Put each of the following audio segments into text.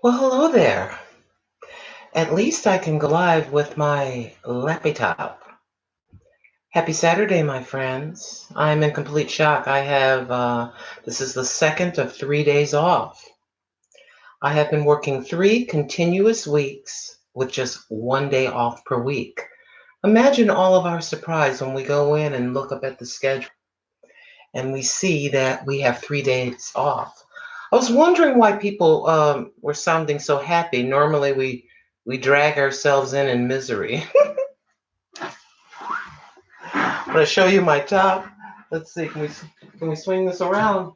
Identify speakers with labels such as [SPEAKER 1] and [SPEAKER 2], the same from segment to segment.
[SPEAKER 1] Well, hello there. At least I can go live with my laptop. Happy Saturday, my friends. I'm in complete shock. This is the second of 3 days off. I have been working 3 continuous weeks with just 1 day off per week. Imagine all of our surprise when we go in and look up at the schedule and we see that we have 3 days off. I was wondering why people were sounding so happy. Normally, we drag ourselves in misery. I'm going to show you my top. Let's see. Can we swing this around?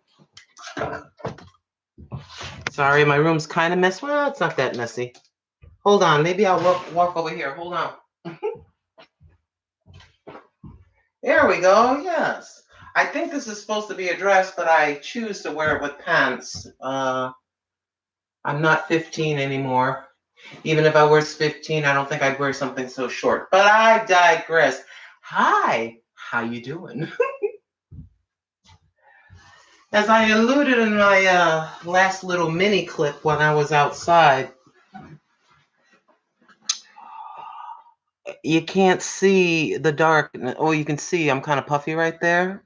[SPEAKER 1] Sorry, my room's kind of messy. Well, it's not that messy. Hold on. Maybe I'll walk over here. Hold on. There we go. Yes. I think this is supposed to be a dress, but I choose to wear it with pants. I'm not 15 anymore. Even if I was 15, I don't think I'd wear something so short. But I digress. Hi, how you doing? As I alluded in my last little mini clip when I was outside, you can't see the dark. Oh, you can see I'm kind of puffy right there.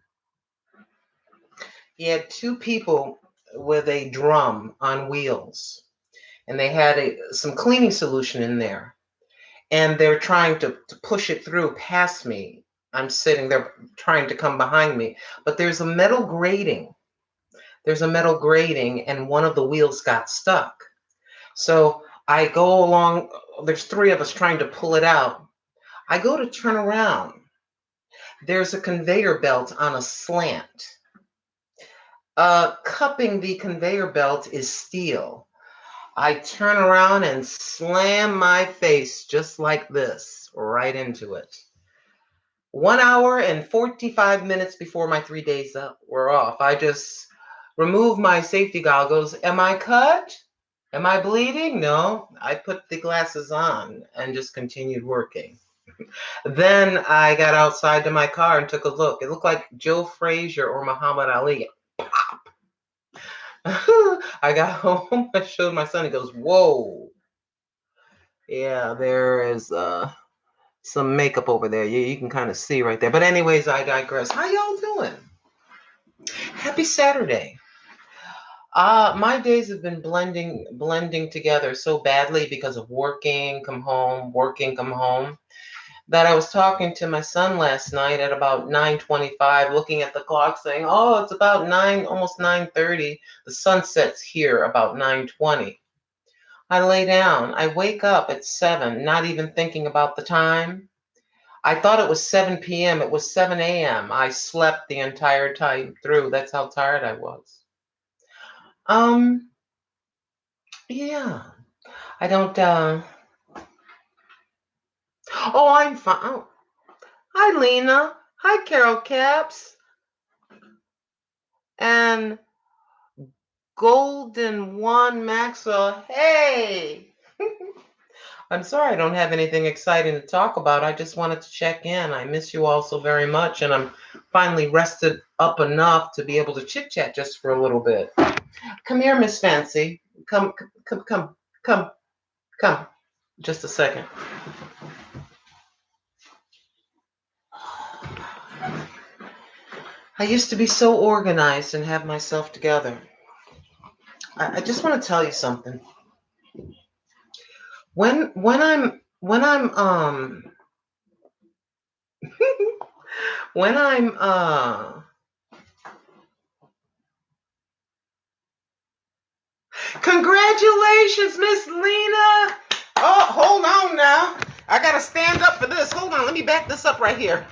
[SPEAKER 1] He had two people with a drum on wheels, and they had some cleaning solution in there. And they're trying to push it through past me. I'm sitting there trying to come behind me, but there's a metal grating. There's a metal grating, and one of the wheels got stuck. So I go along, there's three of us trying to pull it out. I go to turn around. There's a conveyor belt on a slant. Cupping the conveyor belt is steel. I turn around and slam my face just like this, right into it. 1 hour and 45 minutes before my 3 days were off, I just removed my safety goggles. Am I cut? Am I bleeding? No. I put the glasses on and just continued working. Then I got outside to my car and took a look. It looked like Joe Frazier or Muhammad Ali. I got home. I showed my son. He goes, "Whoa, yeah, there is some makeup over there. You can kind of see right there." But anyways, I digress. How y'all doing? Happy Saturday. My days have been blending together so badly because of working, come home, that I was talking to my son last night at about 9:25, looking at the clock saying, "Oh, it's about 9, almost 9:30. The sun sets here about 9:20." I lay down. I wake up at 7, not even thinking about the time. I thought it was 7 p.m. It was 7 a.m. I slept the entire time through. That's how tired I was. Um, yeah. I don't Oh, I'm fine. Oh, hi Lena. Hi Carol Caps and Golden One Maxwell. Hey. I'm sorry I don't have anything exciting to talk about. I just wanted to check in. I miss you all so very much, and I'm finally rested up enough to be able to chit chat just for a little bit. Come here, Miss Fancy. Come. Come. Just a second. I used to be so organized and have myself together. I just want to tell you something. When I'm when I'm congratulations, Miss Lena. Oh, hold on now. I gotta stand up for this. Hold on, let me back this up right here.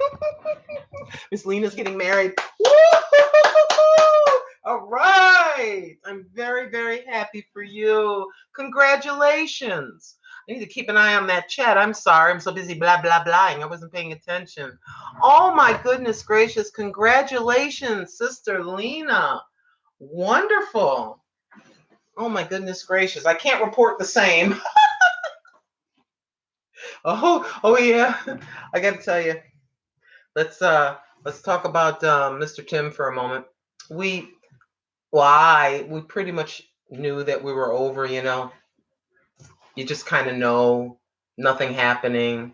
[SPEAKER 1] Miss Lena's getting married. Woo-hoo-hoo-hoo-hoo! All right. I'm very, very happy for you. Congratulations. I need to keep an eye on that chat. I'm sorry. I'm so busy blah, blah, blahing. I wasn't paying attention. Oh, my goodness gracious. Congratulations, Sister Lena. Wonderful. Oh, my goodness gracious. I can't report the same. Oh yeah. I got to tell you. Let's talk about Mr. Tim for a moment. We we pretty much knew that we were over. You just kind of know nothing happening,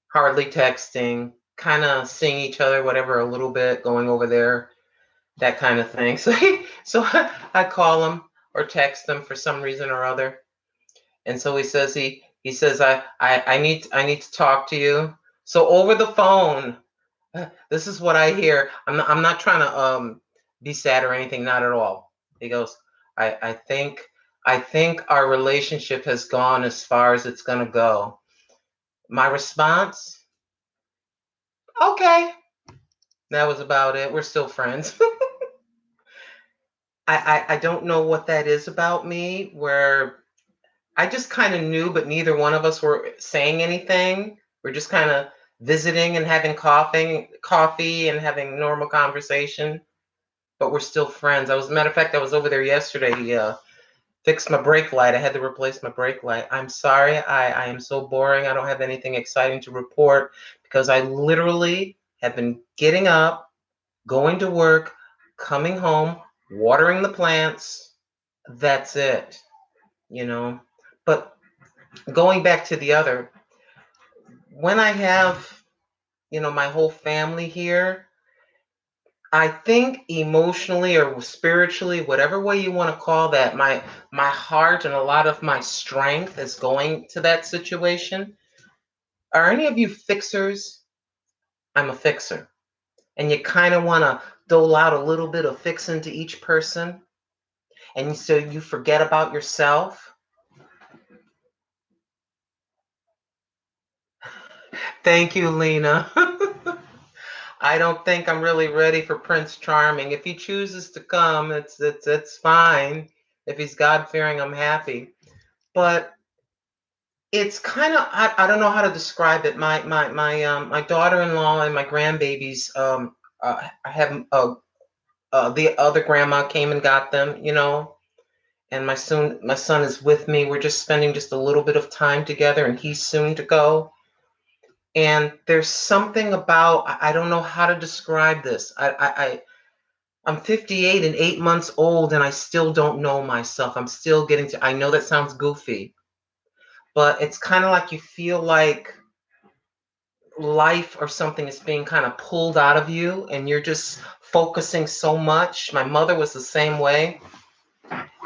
[SPEAKER 1] hardly texting, kind of seeing each other, whatever, a little bit, going over there, that kind of thing. So I call him or text him for some reason or other. And so he says I need to talk to you. So over the phone, this is what I hear. I'm not trying to be sad or anything, not at all. He goes, I think our relationship has gone as far as it's gonna go. My response, okay. That was about it. We're still friends. I don't know what that is about me, where I just kind of knew, but neither one of us were saying anything. We're just kind of visiting and having coffee and having normal conversation, but we're still friends. Matter of fact, I was over there yesterday. He fixed my brake light. I had to replace my brake light. I'm sorry. I am so boring. I don't have anything exciting to report because I literally have been getting up, going to work, coming home, watering the plants. That's it, you know. But going back to the other, when I have, my whole family here, I think emotionally or spiritually, whatever way you want to call that, my heart and a lot of my strength is going to that situation. Are any of you fixers? I'm a fixer. And you kind of want to dole out a little bit of fixing to each person, and so you forget about yourself. Thank you, Lena. I don't think I'm really ready for Prince Charming. If he chooses to come, it's fine. If he's God fearing, I'm happy. But it's kind of I don't know how to describe it. My daughter-in-law and my grandbabies I have the other grandma came and got them, and my son is with me. We're just spending just a little bit of time together, and he's soon to go. And there's something about I don't know how to describe this. I'm 58 and 8 months old, and I still don't know myself. I'm still getting to. I know that sounds goofy, but it's kind of like you feel like life or something is being kind of pulled out of you, and you're just focusing so much. My mother was the same way,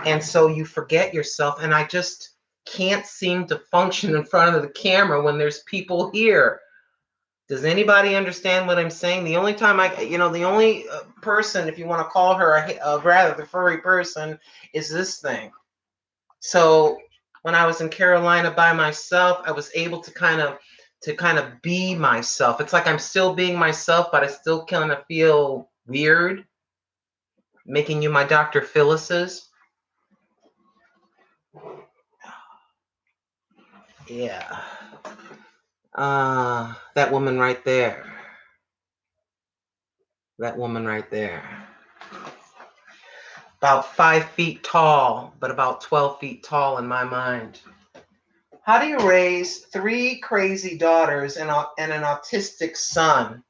[SPEAKER 1] and so you forget yourself. And I just can't seem to function in front of the camera when there's people here. Does anybody understand what I'm saying? The only time the only person, if you want to call her rather the furry person, is this thing. So when I was in Carolina by myself, I was able to kind of be myself. It's like I'm still being myself, but I still kind of feel weird, making you my Dr. Phyllis's. Yeah. That woman right there. That woman right there. About 5 feet tall, but about 12 feet tall in my mind. How do you raise three crazy daughters and an autistic son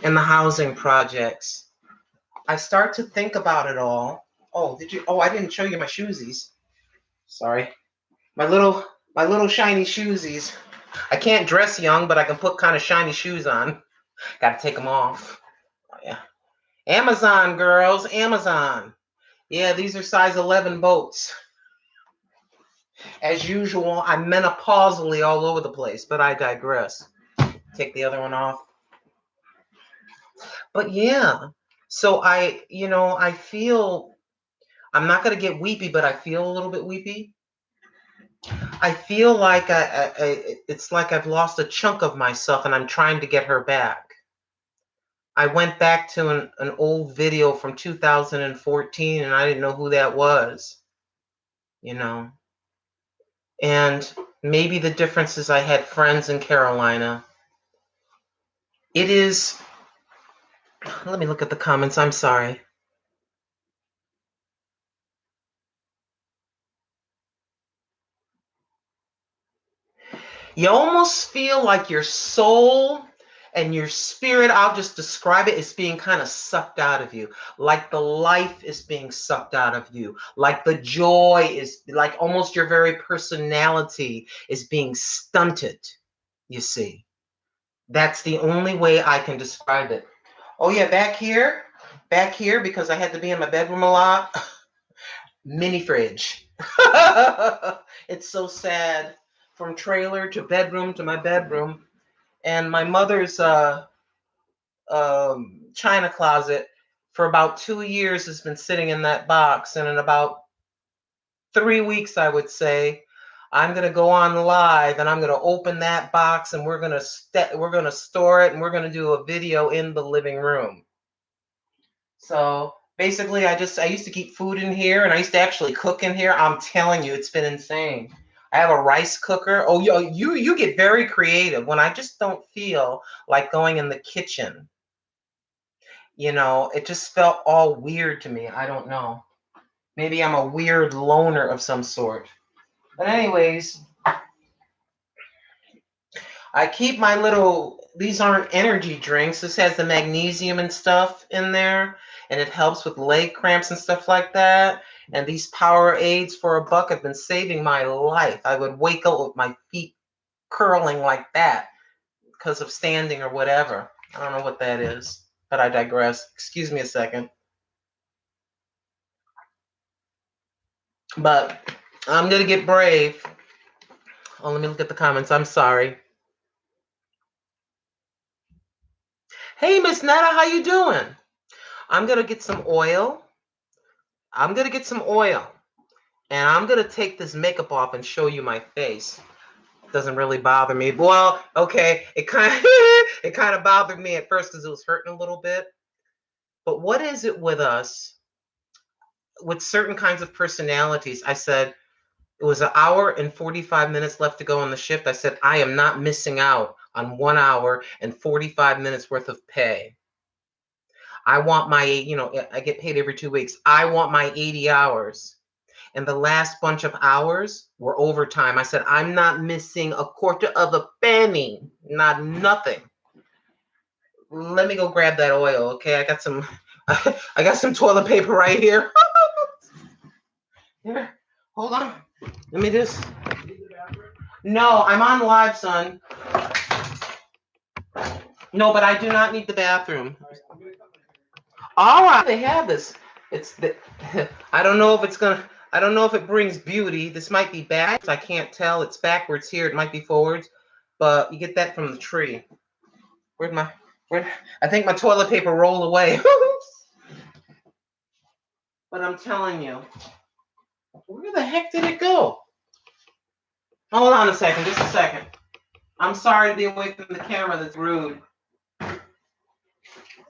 [SPEAKER 1] in the housing projects? I start to think about it all. Oh, did you? Oh, I didn't show you my shoesies. Sorry, my little shiny shoesies. I can't dress young, but I can put kind of shiny shoes on. Got to take them off. Oh, yeah. Amazon girls, Amazon. Yeah, these are size 11 boats. As usual, I'm menopausally all over the place, but I digress. Take the other one off. But yeah, so I feel, I'm not going to get weepy, but I feel a little bit weepy. I feel like it's like I've lost a chunk of myself and I'm trying to get her back. I went back to an old video from 2014 and I didn't know who that was, you know. And maybe the difference is I had friends in Carolina. It is, let me look at the comments. I'm sorry. You almost feel like your soul and your spirit, I'll just describe it, is being kind of sucked out of you. Like the life is being sucked out of you. Like the joy is, like almost your very personality is being stunted, you see. That's the only way I can describe it. Oh yeah, back here, because I had to be in my bedroom a lot, mini fridge. It's so sad. From trailer to bedroom to my bedroom. And my mother's china closet for about 2 years has been sitting in that box. And in about 3 weeks, I would say, I'm gonna go on live and I'm gonna open that box and we're gonna store it and we're gonna do a video in the living room. So basically, I used to keep food in here and I used to actually cook in here. I'm telling you, it's been insane. I have a rice cooker. Oh, you get very creative when I just don't feel like going in the kitchen. It just felt all weird to me. I don't know. Maybe I'm a weird loner of some sort. But anyways, I keep my these aren't energy drinks. This has the magnesium and stuff in there, and it helps with leg cramps and stuff like that. And these power aids for $1 have been saving my life. I would wake up with my feet curling like that because of standing or whatever. I don't know what that is, but I digress. Excuse me a second. But I'm going to get brave. Oh, let me look at the comments. I'm sorry. Hey, Miss Netta, how you doing? I'm going to get some oil. And I'm going to take this makeup off and show you my face. It doesn't really bother me. Well, okay, it kind of bothered me at first because it was hurting a little bit. But what is it with us, with certain kinds of personalities? I said, it was 1 hour and 45 minutes left to go on the shift. I said, I am not missing out on 1 hour and 45 minutes worth of pay. I want my, I get paid every 2 weeks. I want my 80 hours. And the last bunch of hours were overtime. I said, I'm not missing a quarter of a penny, not nothing. Let me go grab that oil, okay? I got some toilet paper right here. Here, hold on. Let me just. No, I'm on live, son. No, but I do not need the bathroom. All right, they have this. I don't know if it brings beauty. This might be backwards. I can't tell. It's backwards here. It might be forwards, but you get that from the tree. I think my toilet paper rolled away. But I'm telling you, where the heck did it go? Hold on a second, just a second. I'm sorry to be away from the camera. That's rude.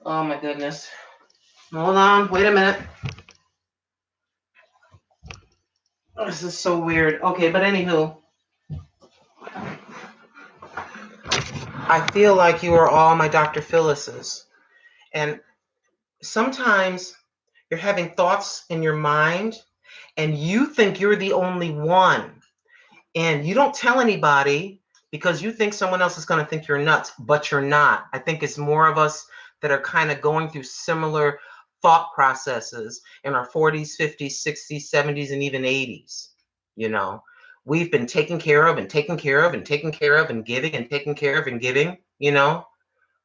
[SPEAKER 1] Oh my goodness. Hold on, wait a minute. Oh, this is so weird. Okay, but anywho, I feel like you are all my Dr. Phyllis's. And sometimes you're having thoughts in your mind and you think you're the only one. And you don't tell anybody because you think someone else is going to think you're nuts, but you're not. I think it's more of us that are kind of going through similar thought processes in our 40s, 50s, 60s, 70s, and even 80s. We've been taken care of and taken care of and taken care of and giving and taken care of and giving,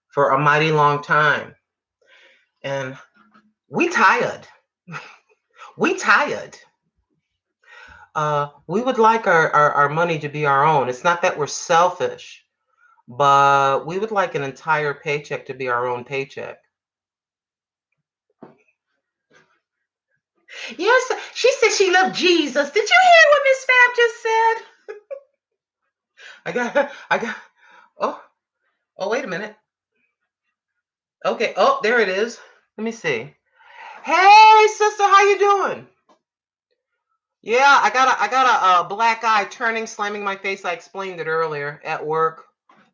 [SPEAKER 1] for a mighty long time. And we tired. We tired. We would like our money to be our own. It's not that we're selfish, but we would like an entire paycheck to be our own paycheck. Yes, she said she loved Jesus. Did you hear what Miss Fab just said? Oh, wait a minute. Okay, oh, there it is. Let me see. Hey, sister, how you doing? Yeah, I got a black eye turning, slamming my face. I explained it earlier at work.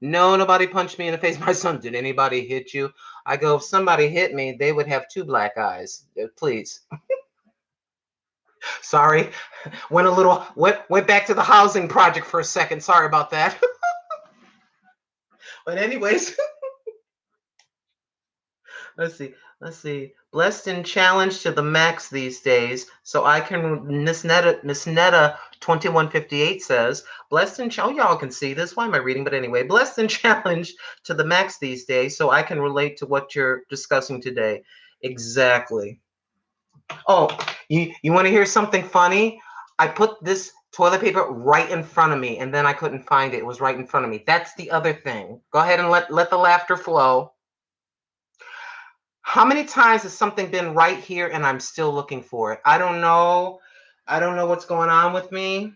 [SPEAKER 1] No, nobody punched me in the face. My son, did anybody hit you? I go, if somebody hit me, they would have 2 black eyes. Please. Sorry. Went back to the housing project for a second. Sorry about that. But anyways, Let's see. Let's see. Blessed and challenged to the max these days. So I can Miss Netta 2158 says, blessed and y'all can see this. Why am I reading? But anyway, blessed and challenged to the max these days. So I can relate to what you're discussing today. Exactly. Oh, you want to hear something funny? I put this toilet paper right in front of me and then I couldn't find it. It was right in front of me. That's the other thing. Go ahead and let the laughter flow. How many times has something been right here and I'm still looking for it? I don't know. I don't know what's going on with me.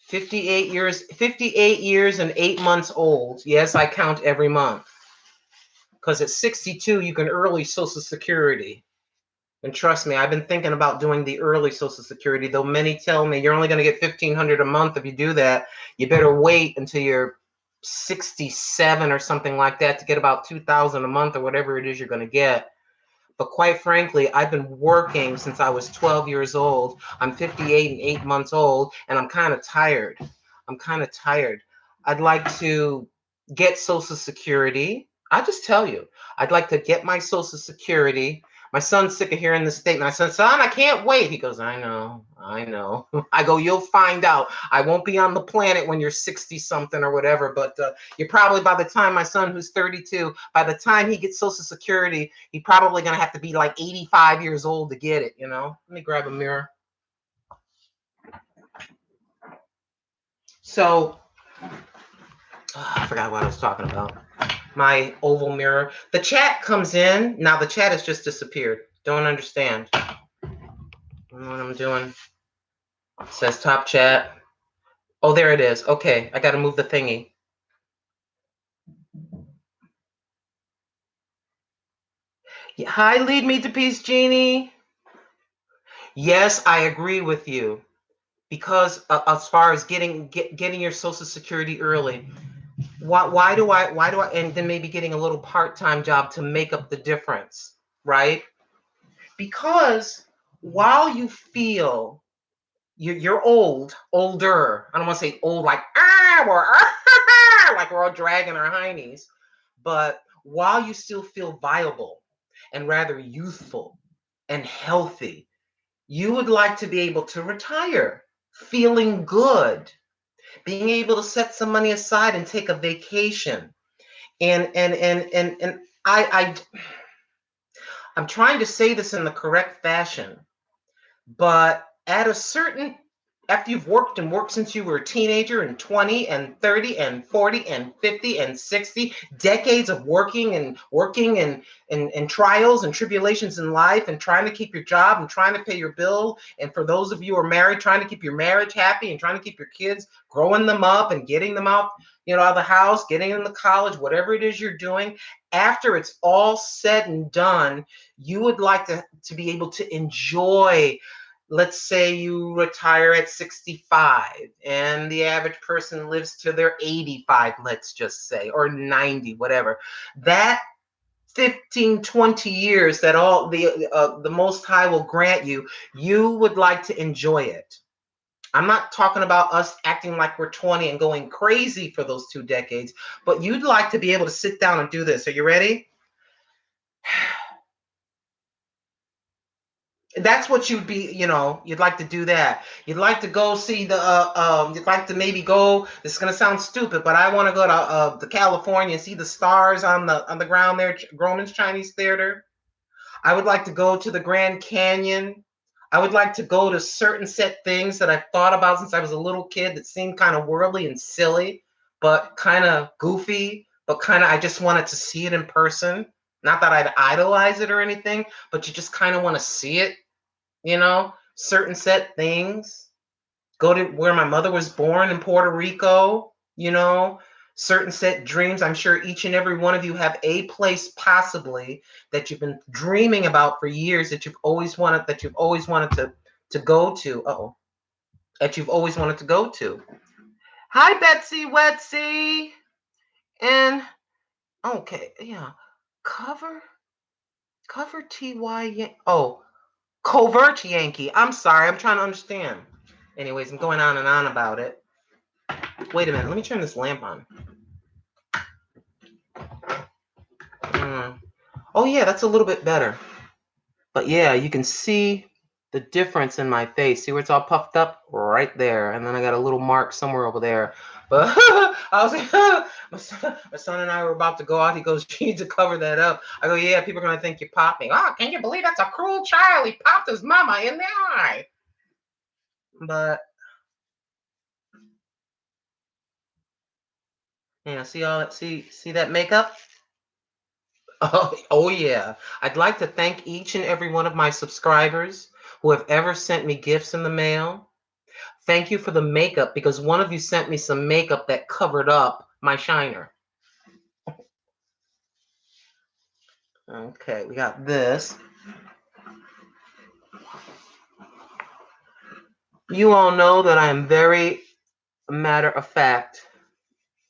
[SPEAKER 1] 58 years and 8 months old. Yes, I count every month. Because at 62, you can early Social Security. And trust me, I've been thinking about doing the early Social Security, though many tell me you're only going to get $1,500 a month if you do that. You better wait until you're 67 or something like that to get about $2,000 a month or whatever it is you're going to get. But quite frankly, I've been working since I was 12 years old. I'm 58 and 8 months old, and I'm kind of tired. I'd like to get Social Security. I just tell you, I'd like to get my Social Security. My son's sick of hearing this statement. I said, son, I can't wait. He goes, I know. I go, you'll find out. I won't be on the planet when you're 60 something or whatever, but you're probably, by the time my son, who's 32, by the time he gets Social Security, he's probably going to have to be like 85 years old to get it, you know? Let me grab a mirror. So, I forgot what I was talking about. My oval mirror. The chat comes in. Now the chat has just disappeared. Don't understand. I don't know what I'm doing. It says top chat. Oh, there it is. Okay, I got to move the thingy. Hi, lead me to peace, Jeannie. Yes, I agree with you. Because as far as getting your Social Security early, why do I, and then maybe getting a little part-time job to make up the difference, right? Because while you feel you're older, I don't want to say old like like we're all dragging our heinies, but while you still feel viable and rather youthful and healthy, you would like to be able to retire feeling good, being able to set some money aside and take a vacation. And I'm trying to say this in the correct fashion, but at a certain, after you've worked and worked since you were a teenager, and 20 and 30 and 40 and 50 and 60 decades of working and trials and tribulations in life, and trying to keep your job and trying to pay your bill, and for those of you who are married, trying to keep your marriage happy and trying to keep your kids, growing them up and getting them out, out of the house, getting them to college, whatever it is you're doing, after it's all said and done, you would like to be able to enjoy. Let's say you retire at 65 and the average person lives to their 85, let's just say, or 90, whatever. That 15, 20 years that all the Most High will grant you, you would like to enjoy it. I'm not talking about us acting like we're 20 and going crazy for those 2 decades, but you'd like to be able to sit down and do this. Are you ready? That's what you'd be, you'd like to do that. You'd like to go see you'd like to maybe go, this is going to sound stupid, but I want to go to California and see the stars on the ground there, Grauman's Chinese Theater. I would like to go to the Grand Canyon. I would like to go to certain set things that I've thought about since I was a little kid that seemed kind of worldly and silly, but kind of goofy, but kind of, I just wanted to see it in person. Not that I'd idolize it or anything, but you just kind of want to see it, certain set things. Go to where my mother was born in Puerto Rico, certain set dreams. I'm sure each and every one of you have a place possibly that you've been dreaming about for years, that you've always wanted to go to. That you've always wanted to go to. Hi, Betsy Wetsy. And okay, yeah. Cover TY. Oh, Covert Yankee. I'm sorry. I'm trying to understand. Anyways, I'm going on and on about it. Wait a minute. Let me turn this lamp on. Oh yeah, that's a little bit better. But yeah, you can see the difference in my face. See where it's all puffed up? Right there. And then I got a little mark somewhere over there. But I was like, my son and I were about to go out. He goes, you need to cover that up. I go, yeah, people are going to think you're popping. Oh, can you believe that's a cruel child? He popped his mama in the eye. But, yeah, see all that? See that makeup? Oh yeah. I'd like to thank each and every one of my subscribers who have ever sent me gifts in the mail. Thank you for the makeup because one of you sent me some makeup that covered up my shiner. Okay, we got this. You all know that I am very matter of fact,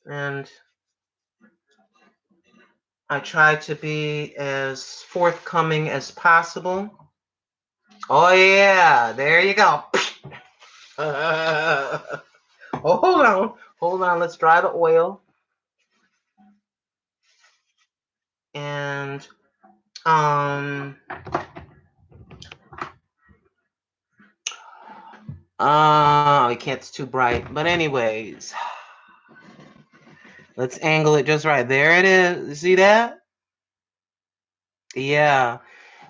[SPEAKER 1] and I try to be as forthcoming as possible. Oh yeah, there you go. Oh, hold on. Let's dry the oil. And um, I can't. It's too bright. But anyways, let's angle it just right. There it is. See that? Yeah.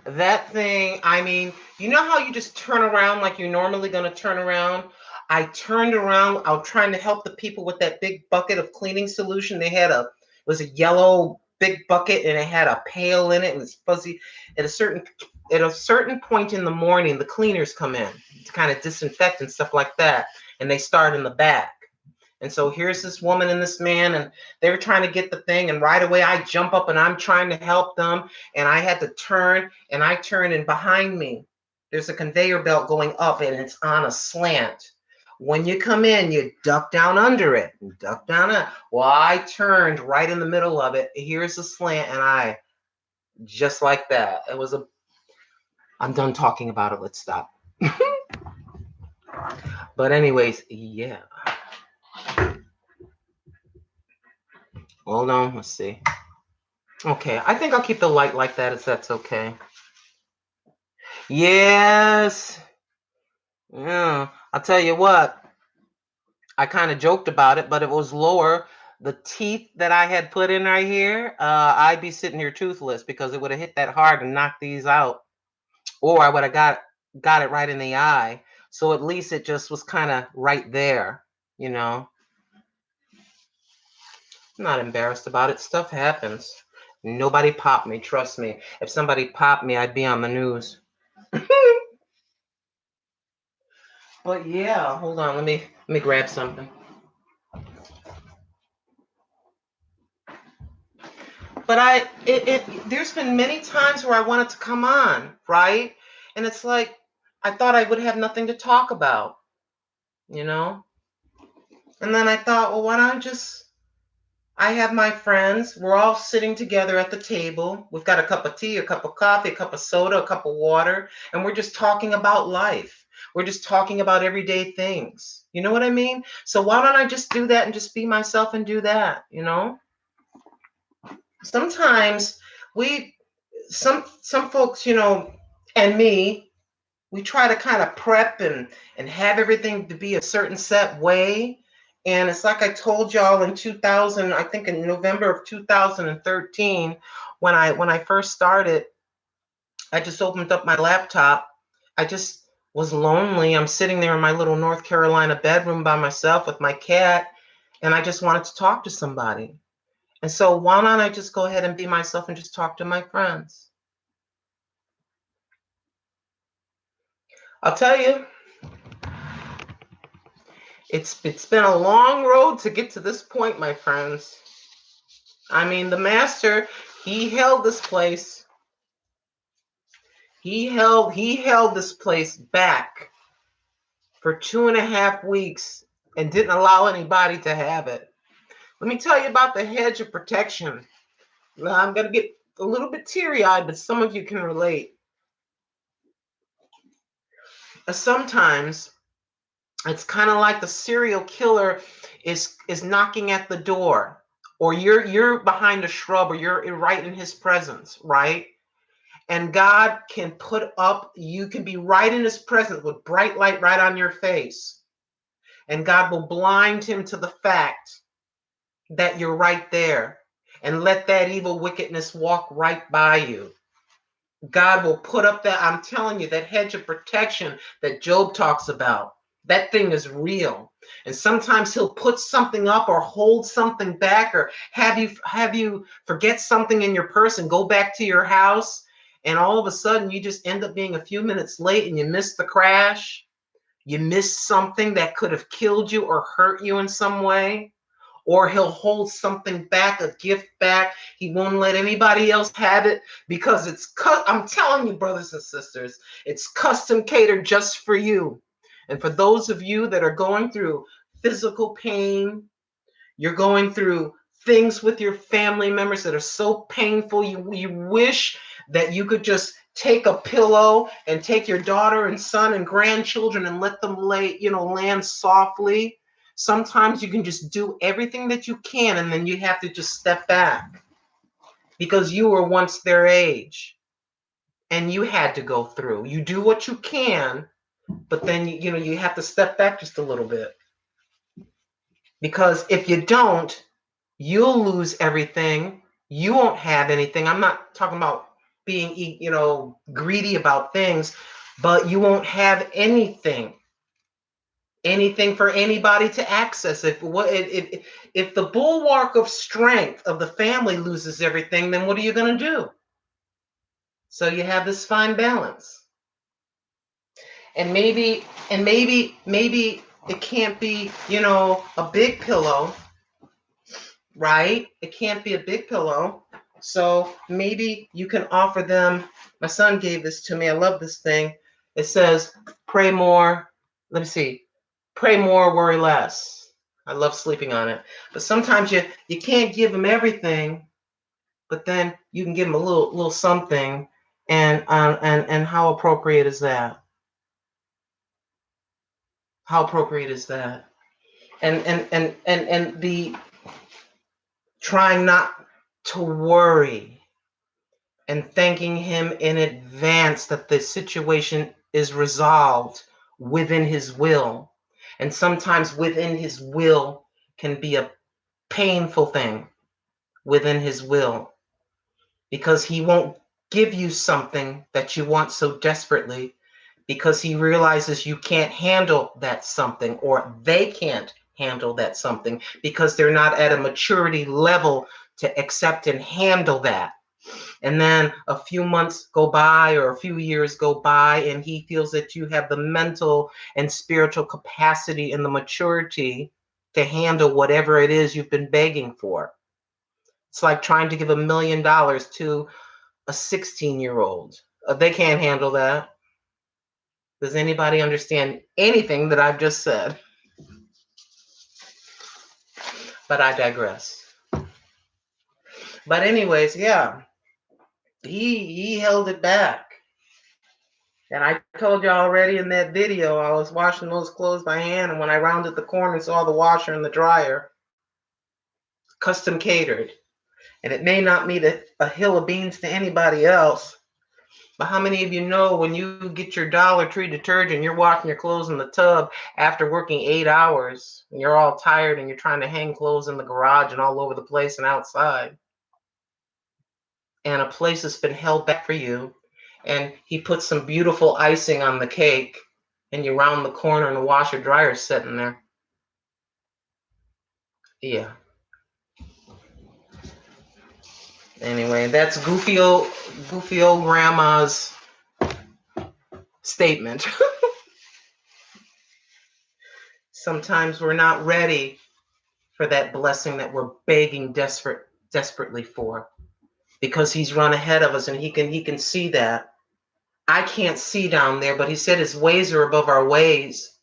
[SPEAKER 1] That thing, I mean, you know how you just turn around like you're normally going to turn around? I turned around. I was trying to help the people with that big bucket of cleaning solution. It was a yellow big bucket and it had a pail in it and it was fuzzy. At a certain point in the morning, the cleaners come in to kind of disinfect and stuff like that. And they start in the back. And so here's this woman and this man, and they were trying to get the thing. And right away, I jump up and I'm trying to help them. And I had to turn, and I turn, and behind me, there's a conveyor belt going up, and it's on a slant. When you come in, you duck down under it, duck down. Well, I turned right in the middle of it. Here's the slant, and I just like that. I'm done talking about it. Let's stop. But anyways, yeah. Hold on. Let's see. Okay, I think I'll keep the light like that if that's okay. Yes. Yeah. I'll tell you what, I kind of joked about it, but it was lower. The teeth that I had put in right here, I'd be sitting here toothless because it would have hit that hard and knocked these out. Or I would have got it right in the eye. So at least it just was kind of right there, you know. I'm not embarrassed about it. Stuff happens. Nobody popped me, trust me. If somebody popped me, I'd be on the news. But yeah, hold on. Let me grab something. But there's been many times where I wanted to come on, right? And it's like I thought I would have nothing to talk about, you know? And then I thought, well, why don't I have my friends, we're all sitting together at the table. We've got a cup of tea, a cup of coffee, a cup of soda, a cup of water, and we're just talking about life. We're just talking about everyday things. You know what I mean? So why don't I just do that and just be myself and do that, you know? Sometimes we some folks, and me, we try to kind of prep and have everything to be a certain set way. And it's like I told y'all in 2000, I think in November of 2013, when I first started, I just opened up my laptop. I just was lonely. I'm sitting there in my little North Carolina bedroom by myself with my cat, and I just wanted to talk to somebody. And so why don't I just go ahead and be myself and just talk to my friends? I'll tell you, it's been a long road to get to this point, my friends. I mean, the master, he held this place. He held this place back for 2.5 weeks and didn't allow anybody to have it. Let me tell you about the hedge of protection. Now, I'm gonna get a little bit teary-eyed, but some of you can relate. Sometimes it's kind of like the serial killer is knocking at the door, or you're behind a shrub, or you're right in his presence, right? And God can put up, you can be right in his presence with bright light right on your face. And God will blind him to the fact that you're right there, and let that evil wickedness walk right by you. God will put up that, I'm telling you, that hedge of protection that Job talks about. That thing is real. And sometimes he'll put something up or hold something back, or have you forget something in your purse and go back to your house, and all of a sudden you just end up being a few minutes late and you miss the crash. You miss something that could have killed you or hurt you in some way. Or he'll hold something back, a gift back. He won't let anybody else have it because I'm telling you, brothers and sisters, it's custom catered just for you. And for those of you that are going through physical pain, you're going through things with your family members that are so painful, you wish that you could just take a pillow and take your daughter and son and grandchildren and let them land softly. Sometimes you can just do everything that you can, and then you have to just step back because you were once their age and you had to go through. You do what you can, but then you have to step back just a little bit, because if you don't, you'll lose everything. You won't have anything. I'm not talking about being, greedy about things, but you won't have anything for anybody to access. If the bulwark of strength of the family loses everything, then what are you going to do? So you have this fine balance. And maybe it can't be, a big pillow, right? It can't be a big pillow. So maybe you can offer them. My son gave this to me. I love this thing. It says, pray more. Let me see. Pray more, worry less. I love sleeping on it. But sometimes you can't give them everything, but then you can give them a little something. And how appropriate is that? How appropriate is that? And the trying not to worry, and thanking him in advance that the situation is resolved within his will. And sometimes within his will can be a painful thing within his will, because he won't give you something that you want so desperately, because he realizes you can't handle that something, or they can't handle that something, because they're not at a maturity level to accept and handle that. And then a few months go by or a few years go by, and he feels that you have the mental and spiritual capacity and the maturity to handle whatever it is you've been begging for. It's like trying to give $1 million to a 16-year-old. They can't handle that. Does anybody understand anything that I've just said? But I digress. But anyways, yeah, he held it back. And I told you already in that video, I was washing those clothes by hand, and when I rounded the corner and saw the washer and the dryer, custom catered. And it may not mean a hill of beans to anybody else, but how many of you know when you get your Dollar Tree detergent, you're washing your clothes in the tub after working 8 hours, and you're all tired and you're trying to hang clothes in the garage and all over the place and outside, and a place has been held back for you, and he puts some beautiful icing on the cake, and you round the corner and the washer dryer's sitting there. Yeah. Anyway, that's goofy old grandma's statement. Sometimes we're not ready for that blessing that we're begging desperately for, because he's run ahead of us, and he can see that. I can't see down there, but he said his ways are above our ways.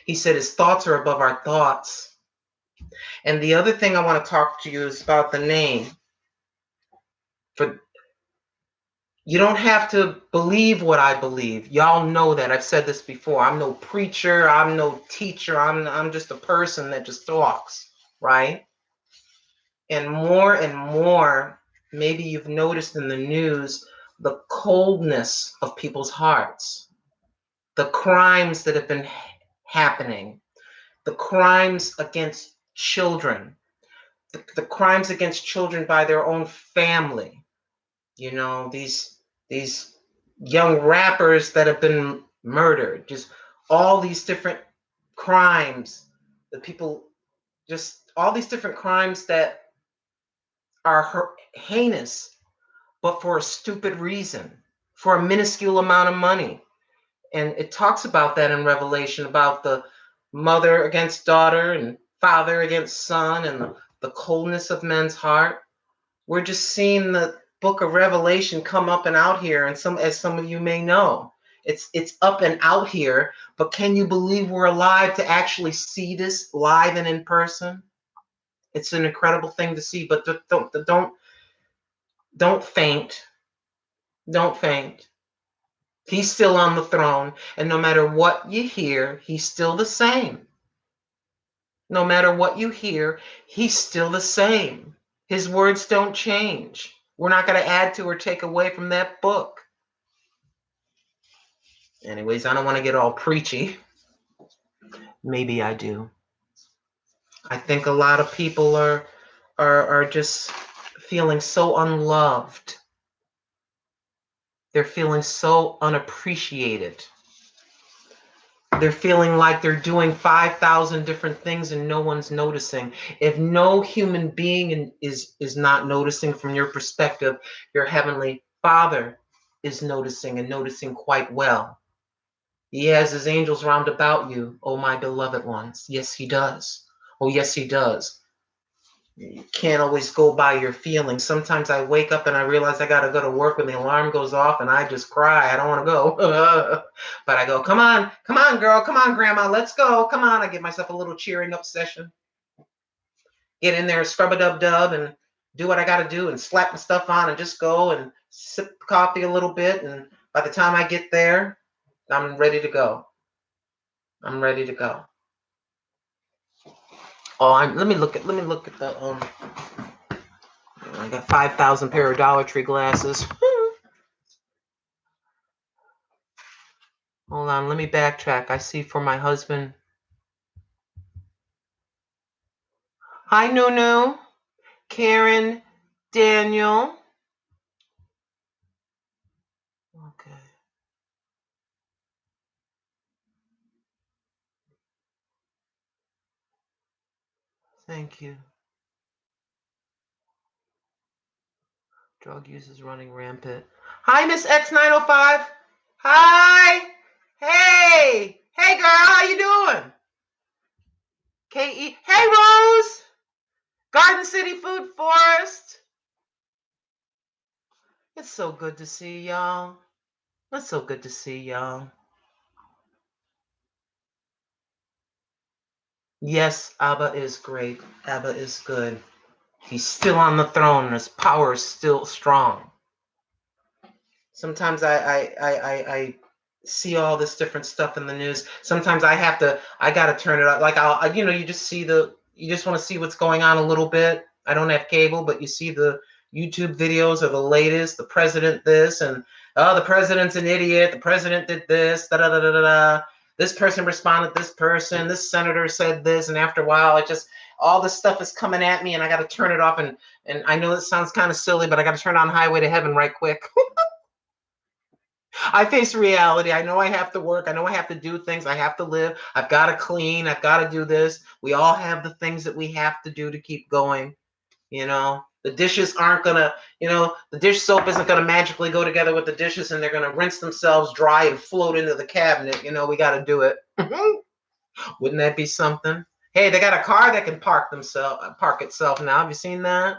[SPEAKER 1] He said his thoughts are above our thoughts. And the other thing I want to talk to you is about the name. For you don't have to believe what I believe. Y'all know that. I've said this before. I'm no preacher. I'm no teacher. I'm just a person that just talks, right? And more, maybe you've noticed in the news the coldness of people's hearts, the crimes that have been happening, the crimes against children, the crimes against children by their own family. You know, these young rappers that have been murdered, just all these different crimes that people, just all these different crimes that are heinous, but for a stupid reason, for a minuscule amount of money. And it talks about that in Revelation, about the mother against daughter and father against son, and the coldness of men's heart. We're just seeing the book of Revelation come up and out here, and as some of you may know, it's up and out here. But can you believe we're alive to actually see this live and in person? It's an incredible thing to see. But don't faint. Don't faint. He's still on the throne, and no matter what you hear, he's still the same. No matter what you hear, he's still the same. His words don't change. We're not going to add to or take away from that book. Anyways, I don't want to get all preachy. Maybe I do. I think a lot of people are just feeling so unloved. They're feeling so unappreciated. They're feeling like they're doing 5,000 different things and no one's noticing. If no human being is not noticing from your perspective, your heavenly Father is noticing, and noticing quite well. He has his angels round about you, oh my beloved ones. Yes, he does. Oh, yes, he does. You can't always go by your feelings. Sometimes I wake up and I realize I got to go to work when the alarm goes off, and I just cry. I don't want to go. But I go, come on, girl. Come on, grandma. Let's go. Come on. I give myself a little cheering up session. Get in there, scrub a dub dub, and do what I got to do, and slap my stuff on, and just go and sip coffee a little bit. And by the time I get there, I'm ready to go. I'm ready to go. Oh, let me look at the I got 5,000 pair of Dollar Tree glasses. Hold on, let me backtrack. I see for my husband. Hi, Nunu, Karen, Daniel. Okay. Thank you. Drug use is running rampant. Hi, Miss X905. Hi. Hey. Hey, girl. How you doing? K.E. Hey, Rose. Garden City Food Forest. It's so good to see y'all. It's so good to see y'all. Yes, Abba is great. Abba is good. He's still on the throne, and his power is still strong. Sometimes I see all this different stuff in the news. Sometimes I gotta turn it up. Like you just you just want to see what's going on a little bit. I don't have cable, but you see the YouTube videos of the latest, the president this, and oh, the president's an idiot. The president did this, da da da da da da. This person responded, this person, this senator said this, and after a while, all this stuff is coming at me, and I got to turn it off. And I know it sounds kind of silly, but I got to turn on Highway to Heaven right quick. I face reality. I know I have to work. I know I have to do things. I have to live. I've got to clean. I've got to do this. We all have the things that we have to do to keep going. The dishes aren't going to, the dish soap isn't going to magically go together with the dishes, and they're going to rinse themselves dry and float into the cabinet. We got to do it. Wouldn't that be something? Hey, they got a car that can park itself now. Have you seen that?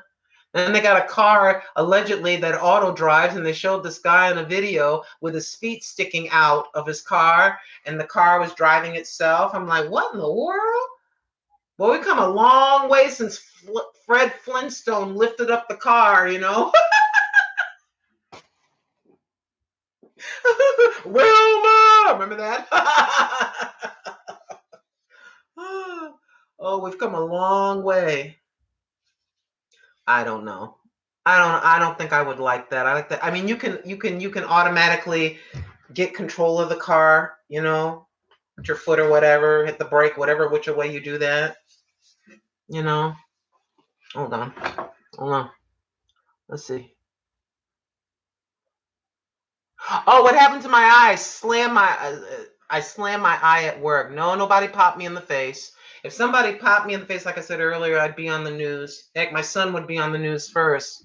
[SPEAKER 1] And they got a car allegedly that auto drives, and they showed this guy in a video with his feet sticking out of his car, and the car was driving itself. I'm like, what in the world? Well, we've come a long way since Fred Flintstone lifted up the car, Wilma! Remember that? Oh, we've come a long way. I don't know. I don't think I would like that. I like that. I mean, you can automatically get control of the car, you know, with your foot or whatever, hit the brake, whatever, which way you do that, you know. Hold on. Hold on. Let's see. Oh, what happened to my eye? I slammed my eye at work. No, nobody popped me in the face. If somebody popped me in the face, like I said earlier, I'd be on the news. Heck, my son would be on the news first.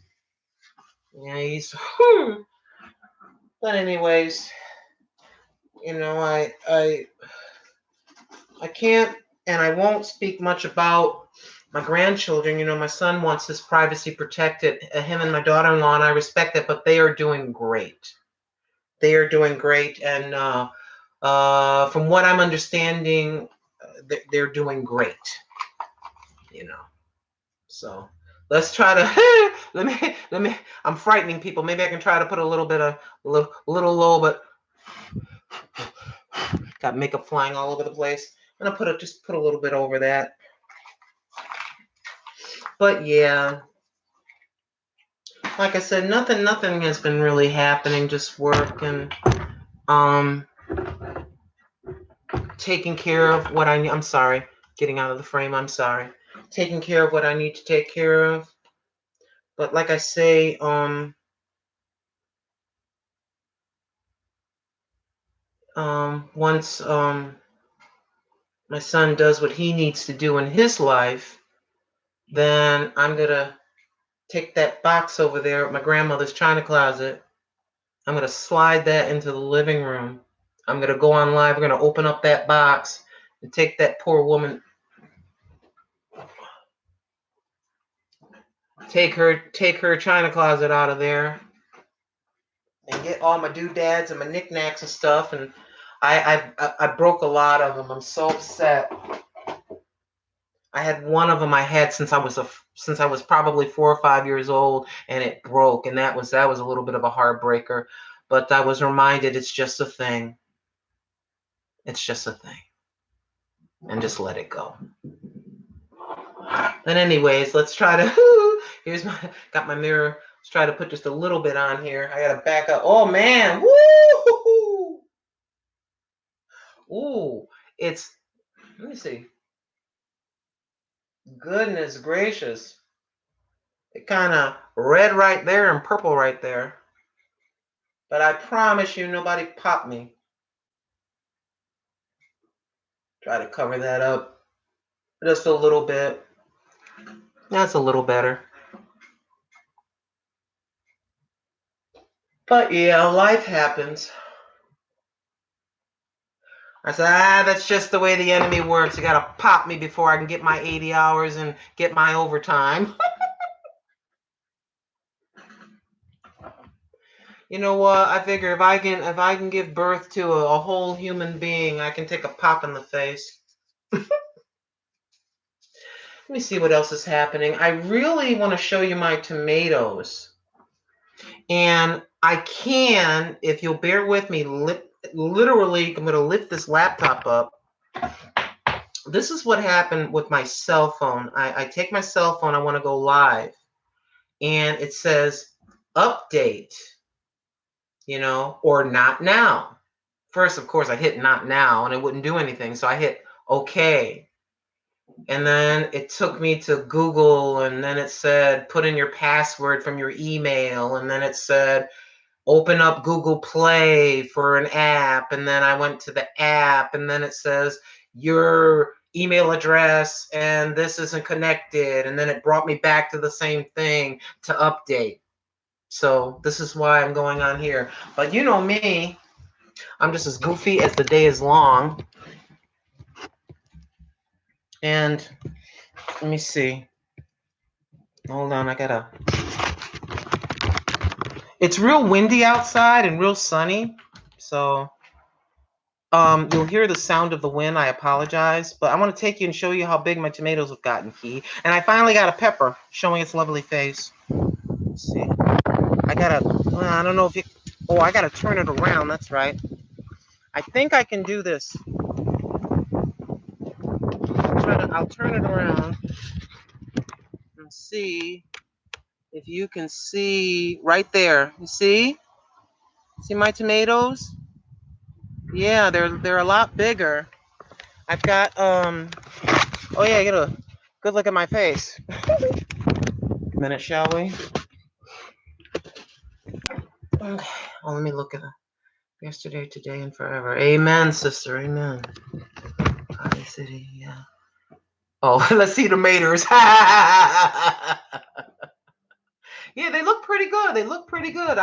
[SPEAKER 1] Yeah, he's. But anyways, you know, I can't and I won't speak much about my grandchildren. You know, my son wants his privacy protected. Him and my daughter-in-law, and I respect it, but they are doing great. They are doing great, and from what I'm understanding, they're doing great. You know, so let's try to let me. I'm frightening people. Maybe I can try to put a little bit of little low, but got makeup flying all over the place. I'm gonna just put a little bit over that. But yeah, like I said, nothing has been really happening. Just work and um taking care of what I need. I'm sorry, getting out of the frame. I'm sorry. Taking care of what I need to take care of. But like I say, once my son does what he needs to do in his life, then I'm gonna take that box over there at my grandmother's china closet. I'm gonna slide that into the living room. I'm gonna go on live. We're gonna open up that box and take that poor woman, take her china closet out of there, and get all my doodads and my knickknacks and stuff. And I broke a lot of them. I'm so upset. I had one of them I had since I was probably 4 or 5 years old, and it broke, and that was a little bit of a heartbreaker. But I was reminded it's just a thing. It's just a thing, and just let it go. But anyways, let's try to. Here's my got my mirror. Let's try to put just a little bit on here. I gotta back up. Oh man, woo! Ooh, it's. Let me see. Goodness gracious! It kind of red right there and purple right there. But I promise you, nobody popped me. Try to cover that up just a little bit. That's a little better. But yeah, life happens. I said, that's just the way the enemy works. You gotta pop me before I can get my 80 hours and get my overtime. You know what? I figure if I can give birth to a whole human being, I can take a pop in the face. Let me see what else is happening. I really want to show you my tomatoes. And I can, if you'll bear with me, literally, I'm going to lift this laptop up. This is what happened with my cell phone. I take my cell phone, I want to go live, and it says update, or not now. First, of course, I hit not now, and it wouldn't do anything. So I hit OK. And then it took me to Google, and then it said, put in your password from your email. And then it said, open up Google Play for an app. And then I went to the app, and then it says, your email address, and this isn't connected. And then it brought me back to the same thing to update. So this is why I'm going on here. But you know me, I'm just as goofy as the day is long. And let me see. Hold on, it's real windy outside and real sunny. So you'll hear the sound of the wind. I apologize. But I want to take you and show you how big my tomatoes have gotten, Key. And I finally got a pepper showing its lovely face. Let's see. I don't know if you, I gotta turn it around. That's right. I think I can do this. I'll turn it around and see. If you can see right there, you see? See my tomatoes? Yeah, they're a lot bigger. I've got oh yeah, get a good look at my face. Minute, shall we? Okay. Oh, let me look at it. Yesterday, today, and forever. Amen, sister. Amen. Party City, yeah. Oh, let's see tomatoes. Yeah, they look pretty good. They look pretty good.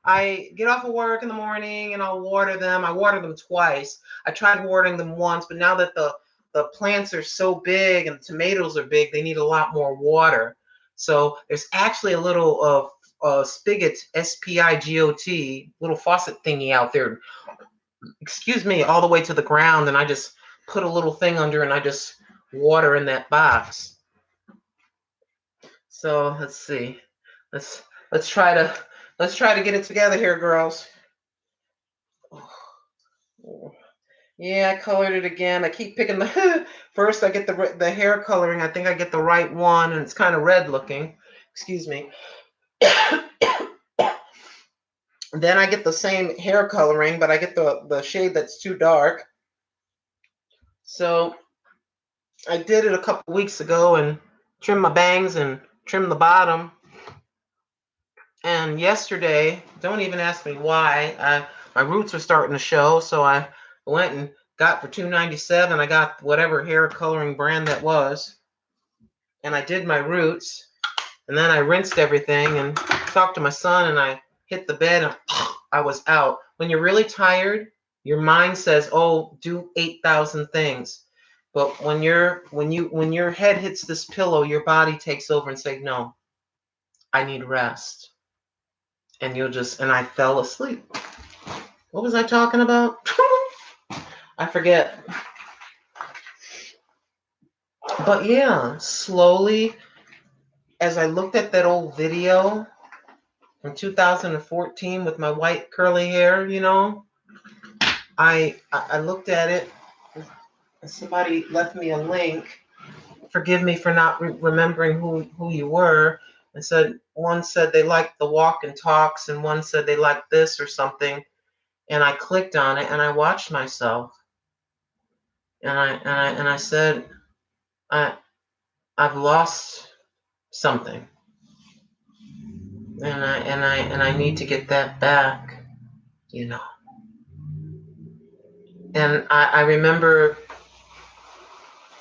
[SPEAKER 1] I get off of work in the morning and I'll water them. I water them twice. I tried watering them once, but now that the plants are so big and the tomatoes are big, they need a lot more water. So there's actually a little spigot, spigot, little faucet thingy out there. Excuse me, all the way to the ground, and I just put a little thing under and I just water in that box. So let's see. Let's let's try to let's try to get it together here, girls. Yeah, I colored it again. I keep picking the first. I get the hair coloring. I think I get the right one, and it's kind of red looking. Excuse me. Then I get the same hair coloring, but I get the shade that's too dark. So I did it a couple weeks ago and trimmed my bangs and trimmed the bottom. And yesterday, don't even ask me why, my roots were starting to show, so I went and got for $2.97. I got whatever hair coloring brand that was, and I did my roots, and then I rinsed everything and talked to my son, and I hit the bed, and I was out. When you're really tired, your mind says, "Oh, do 8,000 things," but when your head hits this pillow, your body takes over and say, "No, I need rest." And and I fell asleep. What was I talking about? I forget. But yeah, slowly, as I looked at that old video from 2014 with my white curly hair, I looked at it. Somebody left me a link. Forgive me for not remembering who you were. And one said they liked the walk and talks, and one said they liked this or something. And I clicked on it and I watched myself. And I said, I've lost something, and I need to get that back, you know. And I remember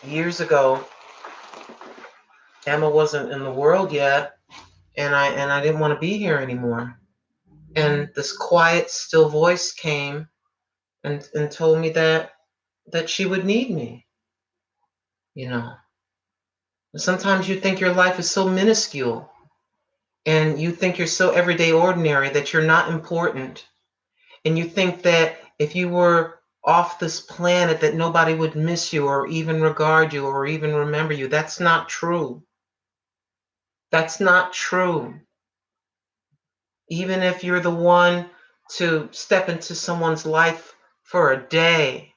[SPEAKER 1] years ago, Emma wasn't in the world yet, and I didn't want to be here anymore. And this quiet, still voice came and told me that she would need me, you know. Sometimes you think your life is so minuscule, and you think you're so everyday ordinary that you're not important. And you think that if you were off this planet that nobody would miss you or even regard you or even remember you. That's not true. That's not true. Even if you're the one to step into someone's life for a day,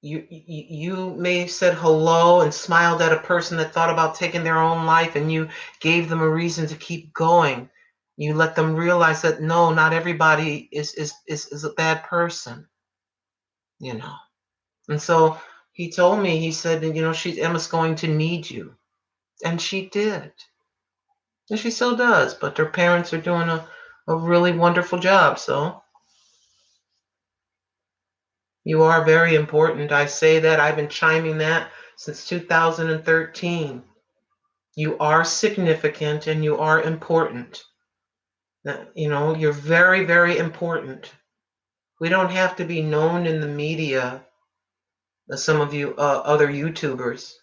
[SPEAKER 1] you may have said hello and smiled at a person that thought about taking their own life, and you gave them a reason to keep going. You let them realize that no, not everybody is a bad person, you know. And so he told me, he said, Emma's going to need you. And she did. And she still does, but their parents are doing a really wonderful job. So you are very important. I say that, I've been chiming that since 2013. You are significant and you are important. You're very, very important. We don't have to be known in the media, as some of you other YouTubers.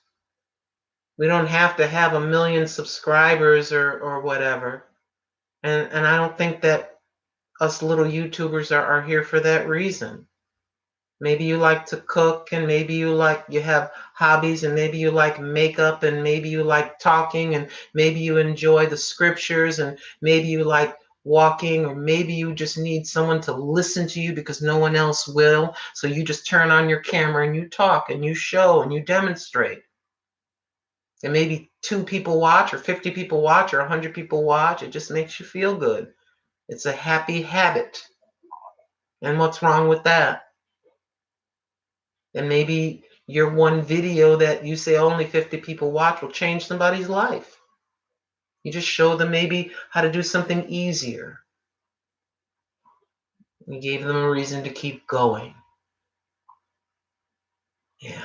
[SPEAKER 1] We don't have to have 1 million subscribers or whatever. And I don't think that us little YouTubers are here for that reason. Maybe you like to cook, and maybe you have hobbies, and maybe you like makeup, and maybe you like talking, and maybe you enjoy the scriptures, and maybe you like walking, or maybe you just need someone to listen to you because no one else will. So you just turn on your camera and you talk and you show and you demonstrate. And maybe 2 people watch or 50 people watch or 100 people watch. It just makes you feel good. It's a happy habit. And what's wrong with that? And maybe your one video that you say only 50 people watch will change somebody's life. You just show them maybe how to do something easier. You gave them a reason to keep going. Yeah.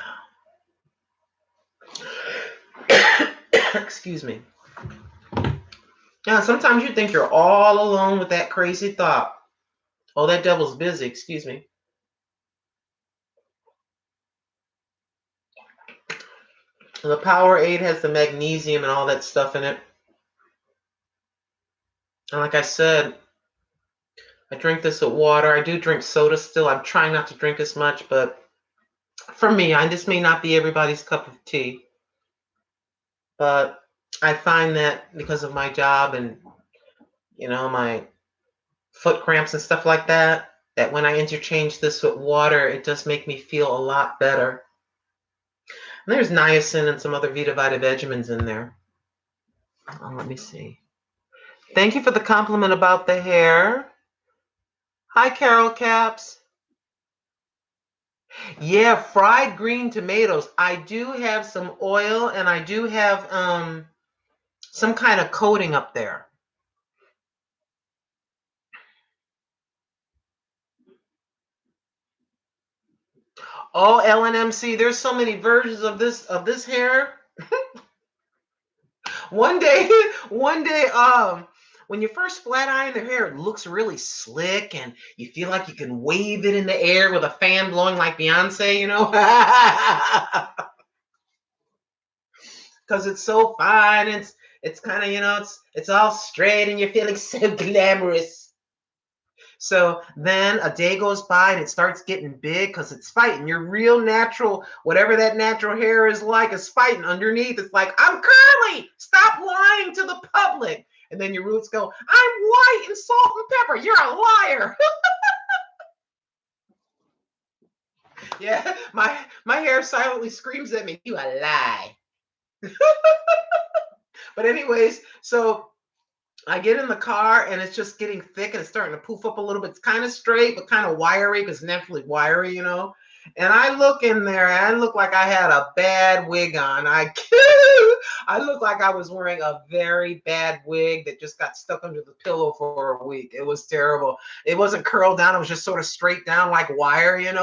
[SPEAKER 1] Excuse me. Yeah, sometimes you think you're all alone with that crazy thought. Oh, that devil's busy. Excuse me. The Powerade has the magnesium and all that stuff in it. And like I said, I drink this with water. I do drink soda still. I'm trying not to drink as much, but for me, this may not be everybody's cup of tea. But I find that because of my job and, my foot cramps and stuff like that, that when I interchange this with water, it does make me feel a lot better. And there's niacin and some other Vita Vita Vegemins in there. Oh, let me see. Thank you for the compliment about the hair. Hi, Carol Caps. Yeah, fried green tomatoes. I do have some oil and I do have some kind of coating up there. Oh, LNMC, there's so many versions of this hair. One day, one day, when you first flat iron the hair, it looks really slick and you feel like you can wave it in the air with a fan blowing like Beyonce, because it's so fine. It's kind of, it's all straight and you're feeling so glamorous. So then a day goes by and it starts getting big because it's fighting. Your real natural, whatever that natural hair is like, is fighting underneath. It's like, I'm curly. Stop lying to the public. And then your roots go, I'm white and salt and pepper. You're a liar. Yeah, my hair silently screams at me, you a lie. But anyways, so I get in the car and it's just getting thick and it's starting to poof up a little bit. It's kind of straight, but kind of wiry because it's naturally wiry. And I look in there and I look like I had a bad wig on. I look like I was wearing a very bad wig that just got stuck under the pillow for a week. It was terrible. It wasn't curled down. It was just sort of straight down like wire. And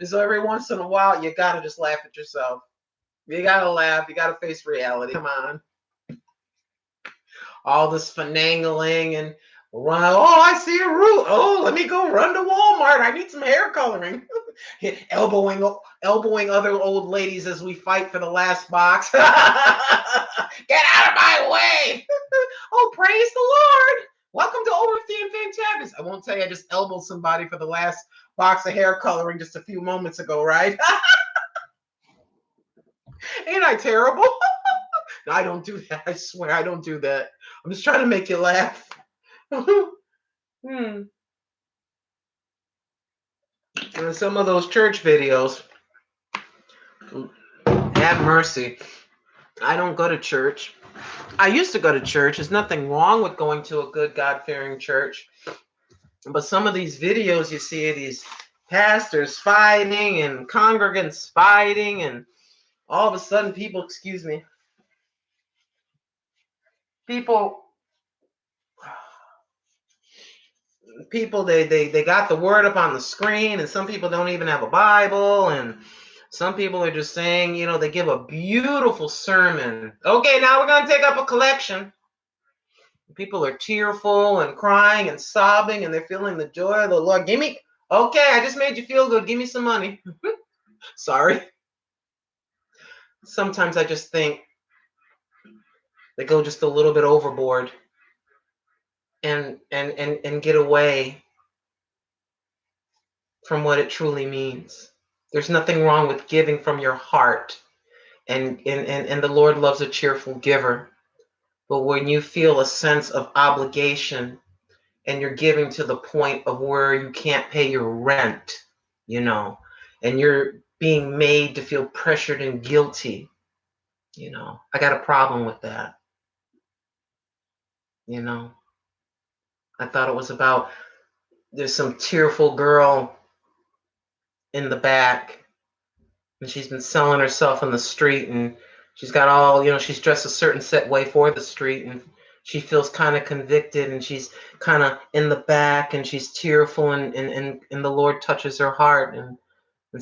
[SPEAKER 1] so every once in a while, you got to just laugh at yourself. You got to laugh. You got to face reality. Come on. All this finagling and run. Oh, I see a root. Oh, let me go run to Walmart. I need some hair coloring. elbowing other old ladies as we fight for the last box. Get out of my way. Oh, praise the Lord. Welcome to Over50andFantabulous. I won't tell you I just elbowed somebody for the last box of hair coloring just a few moments ago, right? Ain't I terrible? No, I don't do that. I swear I don't do that. I'm just trying to make you laugh. And some of those church videos, have mercy. I don't go to church. I used to go to church. There's nothing wrong with going to a good God-fearing church. But some of these videos you see of these pastors fighting and congregants fighting, and all of a sudden people, excuse me, people they got the word up on the screen, and some people don't even have a Bible, and some people are just saying, they give a beautiful sermon. Okay, now we're going to take up a collection. People are tearful and crying and sobbing, and they're feeling the joy of the Lord. Okay, I just made you feel good. Give me some money. Sorry. Sometimes I just think they go just a little bit overboard and get away from what it truly means. There's nothing wrong with giving from your heart. And the Lord loves a cheerful giver. But when you feel a sense of obligation and you're giving to the point of where you can't pay your rent, and you're being made to feel pressured and guilty, I got a problem with that. I thought it was about there's some tearful girl in the back, and she's been selling herself in the street, and she's got all, she's dressed a certain set way for the street, and she feels kind of convicted, and she's kind of in the back, and she's tearful, and the Lord touches her heart, and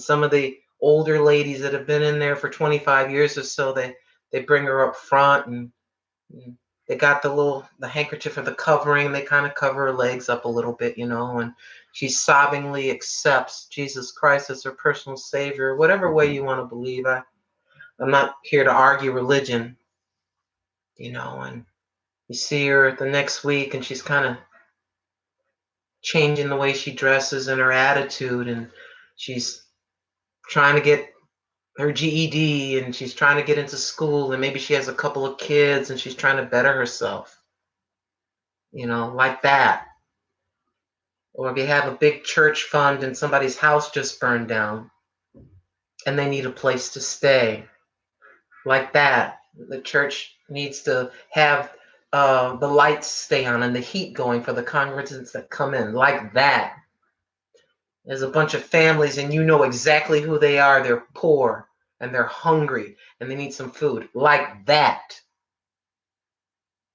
[SPEAKER 1] some of the older ladies that have been in there for 25 years or so, they bring her up front, and they got the handkerchief or the covering. They kind of cover her legs up a little bit, and she sobbingly accepts Jesus Christ as her personal savior, whatever way you want to believe. I'm not here to argue religion, and you see her the next week, and she's kind of changing the way she dresses and her attitude, and she's trying to get her GED, and she's trying to get into school, and maybe she has a couple of kids, and she's trying to better herself, like that. Or if you have a big church fund and somebody's house just burned down and they need a place to stay, like that. The church needs to have the lights stay on and the heat going for the congregants that come in, like that. There's a bunch of families and you know exactly who they are. They're poor and they're hungry and they need some food, like that.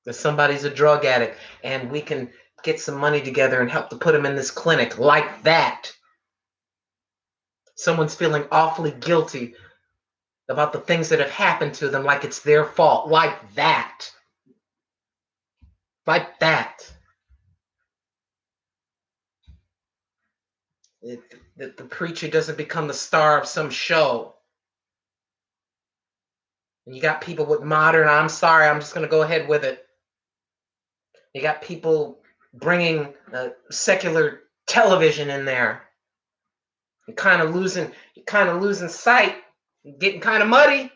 [SPEAKER 1] If somebody's a drug addict and we can get some money together and help to put them in this clinic, like that. Someone's feeling awfully guilty about the things that have happened to them, like it's their fault, like that. Like that. The preacher doesn't become the star of some show. And you got people with modern, I'm sorry, I'm just going to go ahead with it. You got people bringing secular television in there. You're kind of losing sight, getting kind of muddy.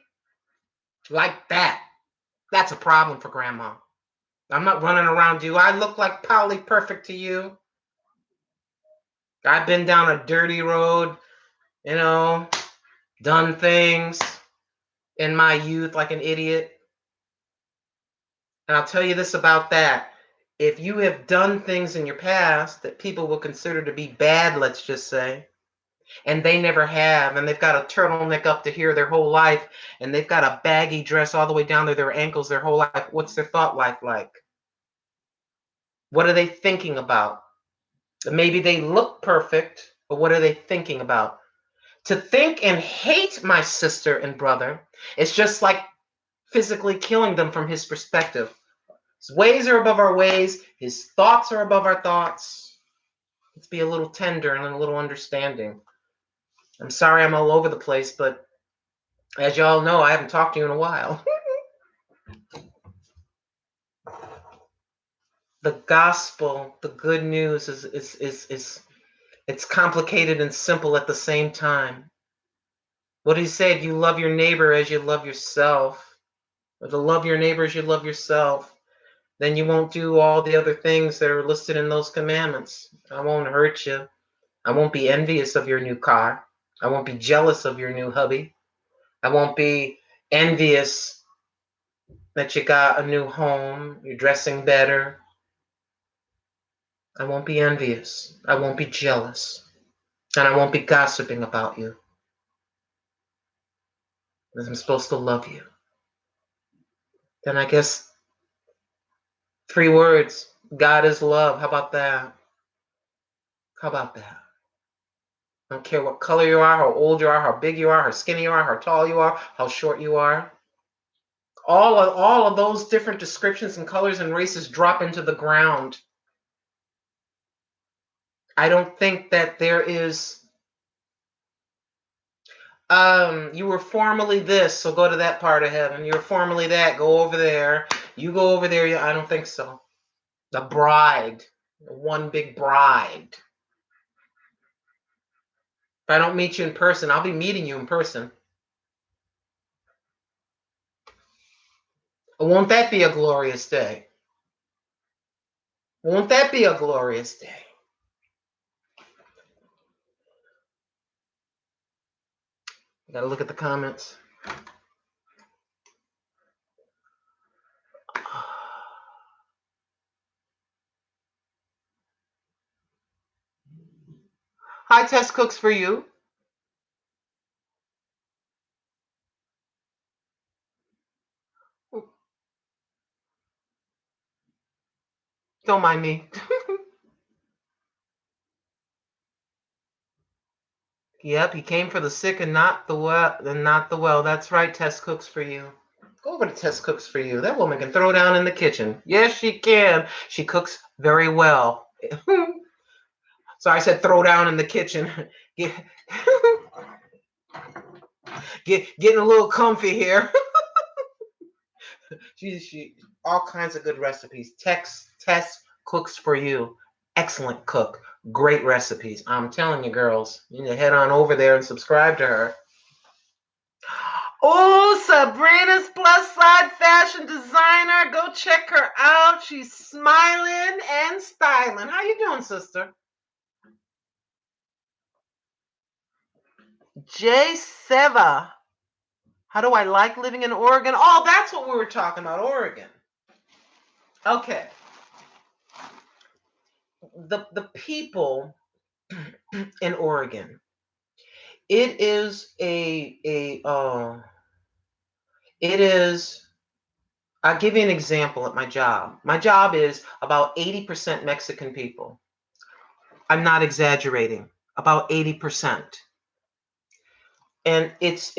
[SPEAKER 1] Like that. That's a problem for grandma. I'm not running around you. I look like Polly Perfect to you. I've been down a dirty road, done things in my youth like an idiot. And I'll tell you this about that. If you have done things in your past that people will consider to be bad, let's just say, and they never have, and they've got a turtleneck up to here their whole life, and they've got a baggy dress all the way down to their ankles their whole life, what's their thought life like? What are they thinking about? Maybe they look perfect, but what are they thinking about? To think and hate my sister and brother is just like physically killing them from his perspective. His ways are above our ways. His thoughts are above our thoughts. Let's be a little tender and a little understanding. I'm sorry I'm all over the place, but as y'all know, I haven't talked to you in a while. The gospel, the good news is it's complicated and simple at the same time. What he said, you love your neighbor as you love yourself. Or to love your neighbor as you love yourself. Then you won't do all the other things that are listed in those commandments. I won't hurt you. I won't be envious of your new car. I won't be jealous of your new hubby. I won't be envious that you got a new home, you're dressing better. I won't be envious. I won't be jealous. And I won't be gossiping about you. Because I'm supposed to love you. Then I guess 3 words. God is love. How about that? How about that? I don't care what color you are, how old you are, how big you are, how skinny you are, how tall you are, how short you are. All of those different descriptions and colors and races drop into the ground. I don't think that there is, you were formerly this, so go to that part of heaven. You were formerly that, go over there. You go over there. I don't think so. The bride, one big bride. If I don't meet you in person, I'll be meeting you in person. Won't that be a glorious day? Won't that be a glorious day? I gotta look at the comments. Hi, Tess Cooks for You. Don't mind me. Yep, he came for the sick and not the well. And not the well. That's right. Tess Cooks for You. Go over to Tess Cooks for You. That woman can throw down in the kitchen. Yes, she can. She cooks very well. So I said throw down in the kitchen. Get, getting a little comfy here. she all kinds of good recipes. Tess Cooks for You. Excellent cook. Great recipes. I'm telling you, girls, you need to head on over there and subscribe to her. Oh, Sabrina's plus side fashion designer. Go check her out. She's smiling and styling. How you doing, sister? Jay Seva. How do I like living in Oregon? Oh, that's what we were talking about, Oregon. Okay. The people in Oregon. It is it is. I'll give you an example at my job. My job is about 80% Mexican people. I'm not exaggerating. About 80%. And it's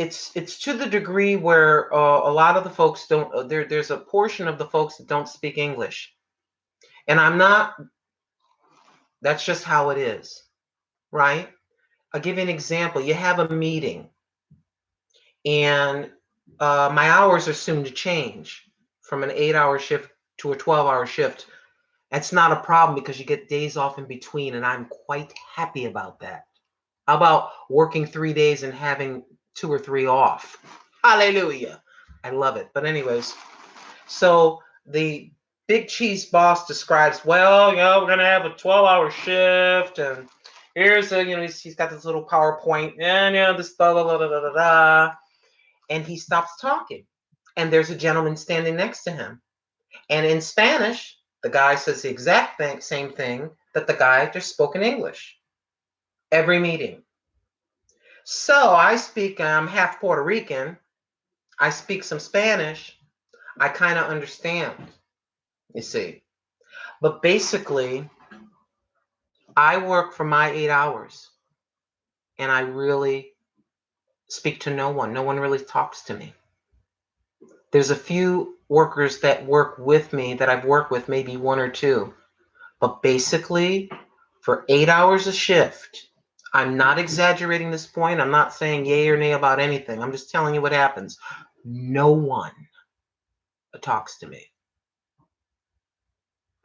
[SPEAKER 1] to the degree where a lot of the folks don't there's a portion of the folks that don't speak English. And I'm not, that's just how it is, right? I'll give you an example. You have a meeting, and my hours are soon to change from an 8-hour shift to a 12-hour shift. That's not a problem because you get days off in between, and I'm quite happy about that. How about working 3 days and having 2 or 3 off? Hallelujah. I love it. But anyways, so the big cheese boss describes, well, we're going to have a 12-hour shift, and here's a, he's got this little PowerPoint, and this da da da da da da, and he stops talking. And there's a gentleman standing next to him. And in Spanish, the guy says the exact same thing that the guy just spoke in English. Every meeting. So I'm half Puerto Rican. I speak some Spanish. I kind of understand, you see. But basically, I work for my 8 hours, and I really speak to no one. No one really talks to me. There's a few workers that work with me that I've worked with, maybe one or two. But basically, for 8 hours a shift, I'm not exaggerating this point. I'm not saying yay or nay about anything. I'm just telling you what happens. No one talks to me.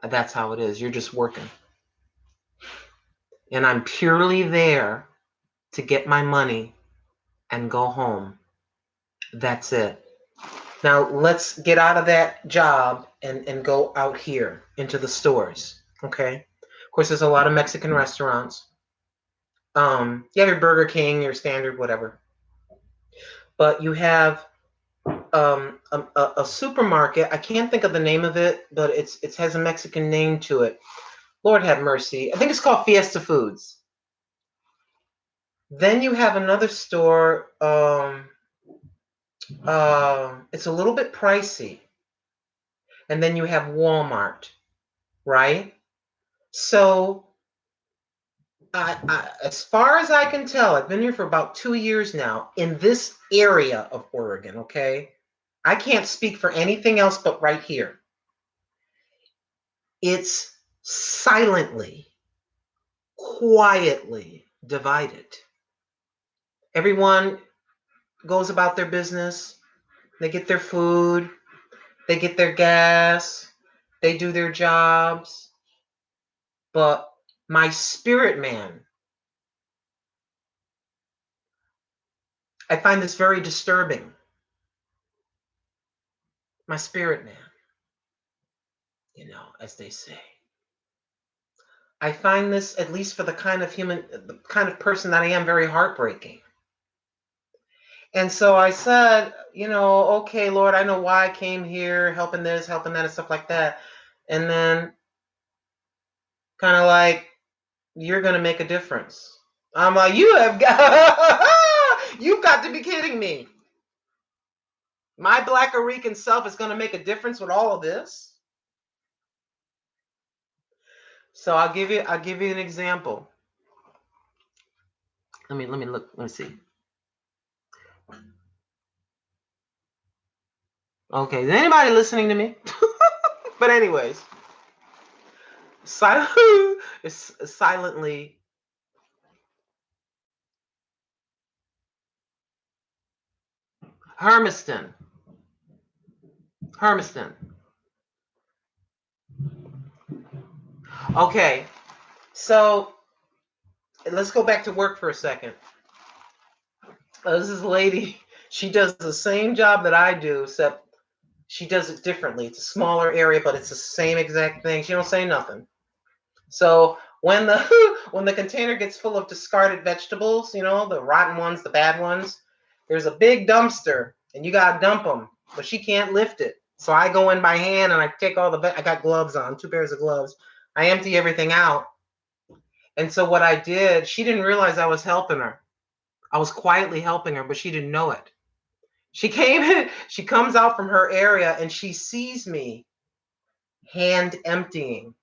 [SPEAKER 1] That's how it is. You're just working. And I'm purely there to get my money and go home. That's it. Now let's get out of that job and go out here into the stores. Okay. Of course, there's a lot of Mexican restaurants. You have your Burger King, your standard, whatever. But you have a supermarket. I can't think of the name of it, but it has a Mexican name to it. Lord have mercy. I think it's called Fiesta Foods. Then you have another store. It's a little bit pricey. And then you have Walmart, right? So, as far as I can tell, I've been here for about 2 years now in this area of Oregon, okay? I can't speak for anything else but right here. It's silently, quietly divided. Everyone goes about their business. They get their food. They get their gas. They do their jobs. But my spirit man, I find this very disturbing. My spirit man, as they say. I find this, at least for the kind of person that I am, very heartbreaking. And so I said, okay, Lord, I know why I came here, helping this, helping that, and stuff like that. And then kind of like, you're going to make a difference. I'm like, you have got, you've got to be kidding me. My Black Rican self is going to make a difference with all of this. So I'll give you an example. Let me look. Let's see. Okay, is anybody listening to me? But anyways, it's silently. Hermiston. Hermiston. Okay, so let's go back to work for a second. This is a lady. She does the same job that I do, except she does it differently. It's a smaller area, but it's the same exact thing. She don't say nothing. So when the when the container gets full of discarded vegetables, you know, the rotten ones, the bad ones, there's a big dumpster, and you gotta dump them. But she can't lift it. So I go in by hand and I take all I got gloves on, 2 pairs of gloves. I empty everything out. And so what I did, she didn't realize I was helping her. I was quietly helping her, but she didn't know it. She came in, she comes out from her area and she sees me hand emptying.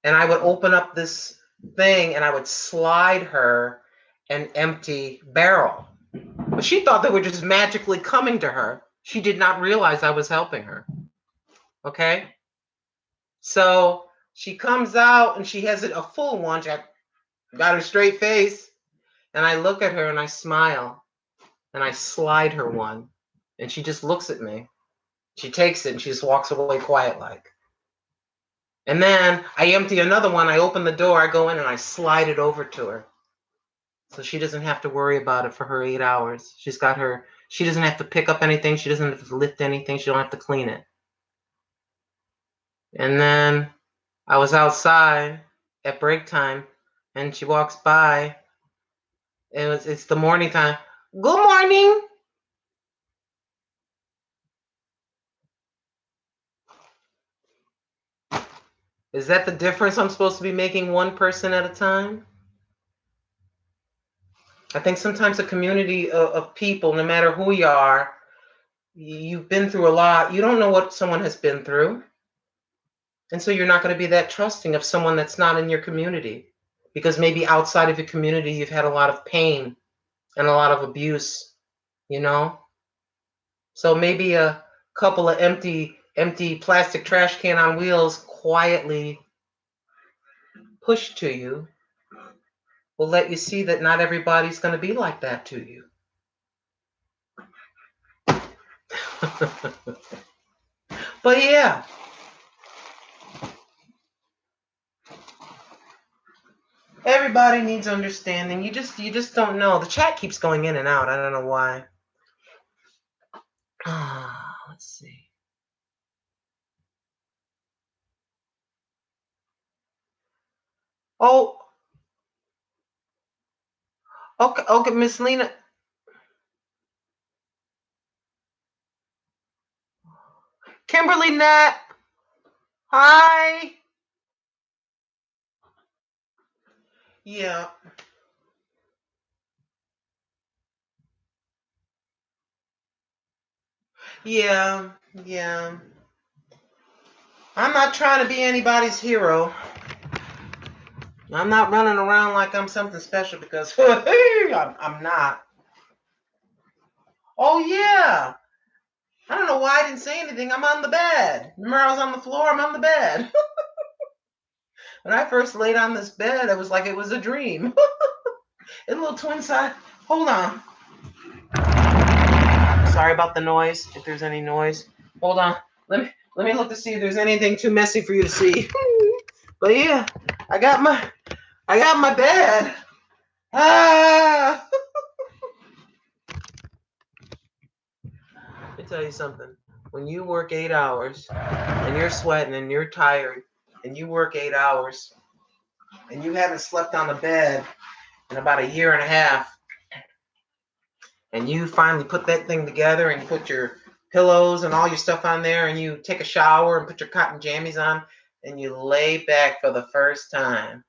[SPEAKER 1] And I would open up this thing and I would slide her an empty barrel. But she thought they were just magically coming to her. She did not realize I was helping her. Okay? So she comes out and she has a full one. She got her straight face. And I look at her and I smile and I slide her one. And she just looks at me. She takes it and she just walks away quiet like. And then I empty another one. I open the door. I go in and I slide it over to her. So she doesn't have to worry about it for her 8 hours. She doesn't have to pick up anything. She doesn't have to lift anything. She don't have to clean it. And then I was outside at break time and she walks by. It's the morning time. Good morning. Is that the difference I'm supposed to be making one person at a time? I think sometimes a community of people, no matter who you are, you've been through a lot. You don't know what someone has been through. And so you're not going to be that trusting of someone that's not in your community. Because maybe outside of your community, you've had a lot of pain and a lot of abuse, you know? So maybe a couple of empty plastic trash can on wheels quietly pushed to you will let you see that not everybody's going to be like that to you. But yeah. Everybody needs understanding. You just don't know. The chat keeps going in and out. I don't know why. Let's see. Oh, okay, Miss Lena. Kimberly Nat. Hi. Yeah. Yeah. Yeah. I'm not trying to be anybody's hero. I'm not running around like I'm something special because I'm not. Oh yeah. I don't know why I didn't say anything. I'm on the bed. Remember I was on the floor? I'm on the bed. When I first laid on this bed, it was like it was a dream. A little twin side. Hold on. Sorry about the noise. If there's any noise, hold on. Let me look to see if there's anything too messy for you to see. But yeah, I got my bed. Ah. Let me tell you something. When you work 8 hours and you're sweating and you're tired and you work 8 hours and you haven't slept on the bed in about a year and a half, and you finally put that thing together and you put your pillows and all your stuff on there and you take a shower and put your cotton jammies on and you lay back for the first time.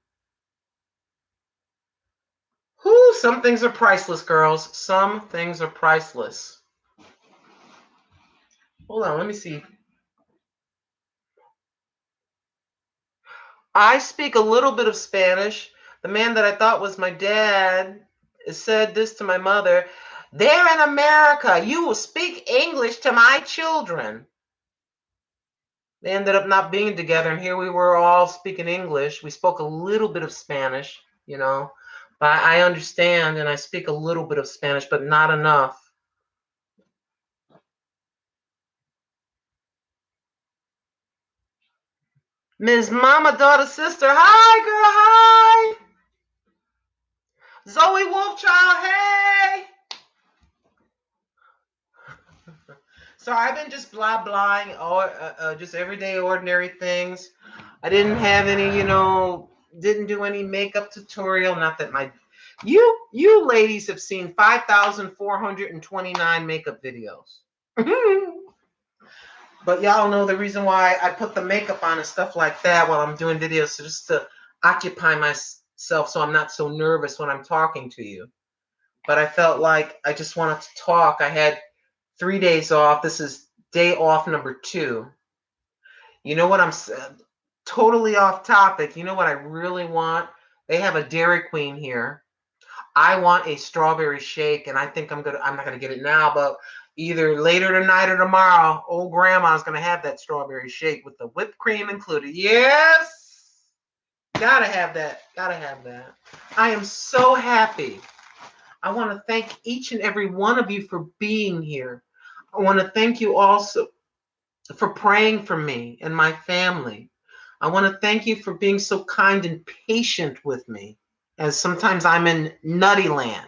[SPEAKER 1] Some things are priceless, girls. Some things are priceless. Hold on, let me see. I speak a little bit of Spanish. The man that I thought was my dad said this to my mother. They're in America. You will speak English to my children. They ended up not being together, and here we were all speaking English. We spoke a little bit of Spanish, you know. But I understand and I speak a little bit of Spanish, but not enough. Ms. Mama, daughter, sister. Hi, girl. Hi. Zoe Wolfchild. Hey. So I've been just blah blahing, or just everyday ordinary things. I didn't have any, didn't do any makeup tutorial. Not that you ladies have seen 5,429 makeup videos. But y'all know the reason why I put the makeup on and stuff like that while I'm doing videos, so just to occupy myself so I'm not so nervous when I'm talking to you. But I felt like I just wanted to talk. I had 3 days off. This is day off number 2. You know what? I'm totally off topic. You know what I really want? They have a Dairy Queen here. I want a strawberry shake, and I think I'm not gonna get it now, but either later tonight or tomorrow, old grandma's gonna have that strawberry shake with the whipped cream included. Yes! Gotta have that. Gotta have that. I am so happy. I want to thank each and every one of you for being here. I want to thank you also for praying for me and my family. I want to thank you for being so kind and patient with me, as sometimes I'm in nutty land.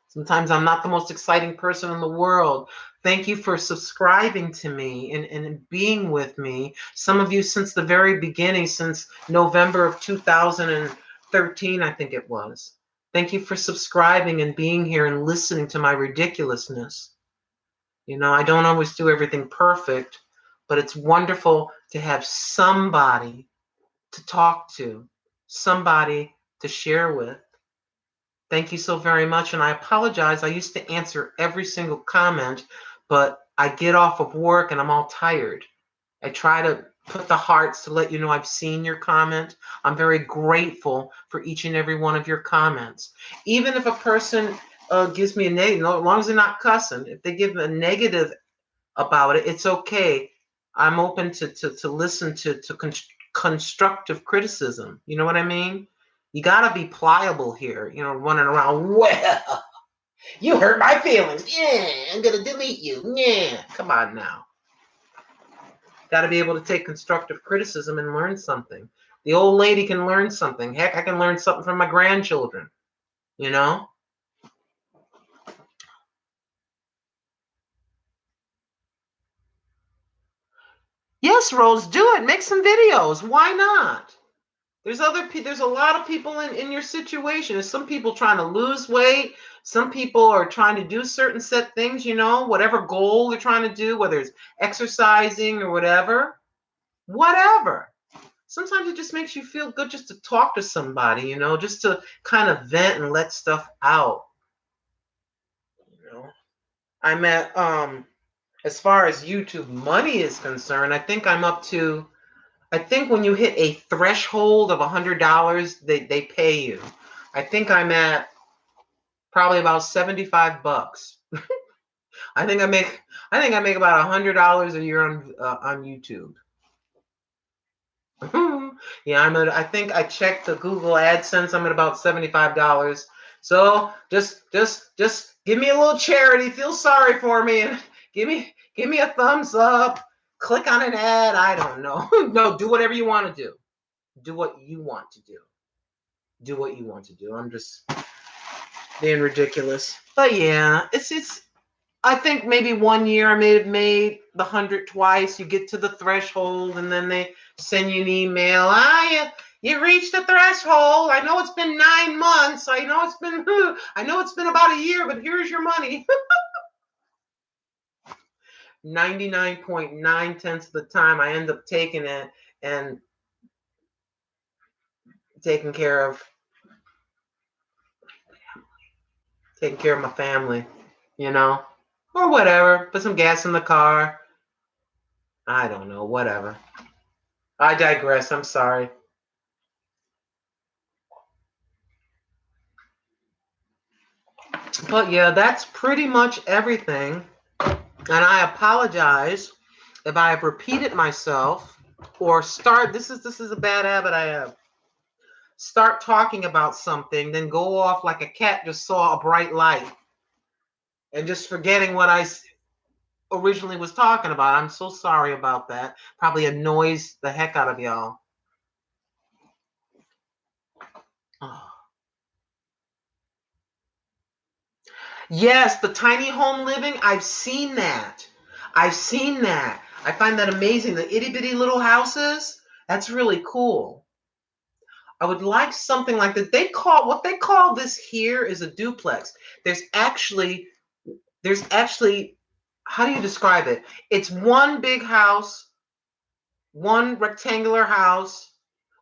[SPEAKER 1] Sometimes I'm not the most exciting person in the world. Thank you for subscribing to me and being with me. Some of you since the very beginning, since November of 2013, I think it was. Thank you for subscribing and being here and listening to my ridiculousness. I don't always do everything perfect, but it's wonderful to have somebody to talk to, somebody to share with. Thank you so very much. And I apologize. I used to answer every single comment, but I get off of work and I'm all tired. I try to put the hearts to let you know I've seen your comment. I'm very grateful for each and every one of your comments. Even if a person gives me a negative, as long as they're not cussing, if they give a negative about it, it's okay. I'm open to listen to constructive criticism. You know what I mean? You got to be pliable here, running around, well, you hurt my feelings. Yeah, I'm going to delete you. Yeah, come on now. Got to be able to take constructive criticism and learn something. The old lady can learn something. Heck, I can learn something from my grandchildren, Yes, Rose, do it. Make some videos. Why not? There's a lot of people in your situation. There's some people trying to lose weight. Some people are trying to do certain set things, whatever goal they're trying to do, whether it's exercising or whatever. Whatever. Sometimes it just makes you feel good just to talk to somebody, just to kind of vent and let stuff out. I'm at as far as YouTube money is concerned, I think when you hit a threshold of $100, they pay you. I think I'm at probably about $75. I think I make about $100 a year on YouTube. Yeah, I think I checked the Google AdSense. I'm at about $75. So just give me a little charity. Feel sorry for me and give me a thumbs up. Click on an ad. I don't know. No, do whatever you want to do. Do what you want to do. Do what you want to do. I'm just being ridiculous. But yeah, it's I think maybe one year I may have made the 100 twice. You get to the threshold and then they send you an email. You reached the threshold. I know it's been 9 months. I know it's been about a year, but here's your money. 99.9 of the time I end up taking it and taking care of. taking care of my family, you know, or whatever. Put some gas in the car. I don't know, whatever. I digress. I'm sorry. But yeah, that's pretty much everything. And I apologize if I have repeated myself or start. This is a bad habit I have. Start talking about something, then go off like a cat just saw a bright light and just forgetting what I originally was talking about. I'm so sorry about that. Probably annoys the heck out of y'all. Oh. Yes, the tiny home living. I've seen that. I've seen that. I find that amazing. The itty bitty little houses. That's really cool. I would like something like that. What they call this here is a duplex. There's actually how do you describe it? It's one big house, one rectangular house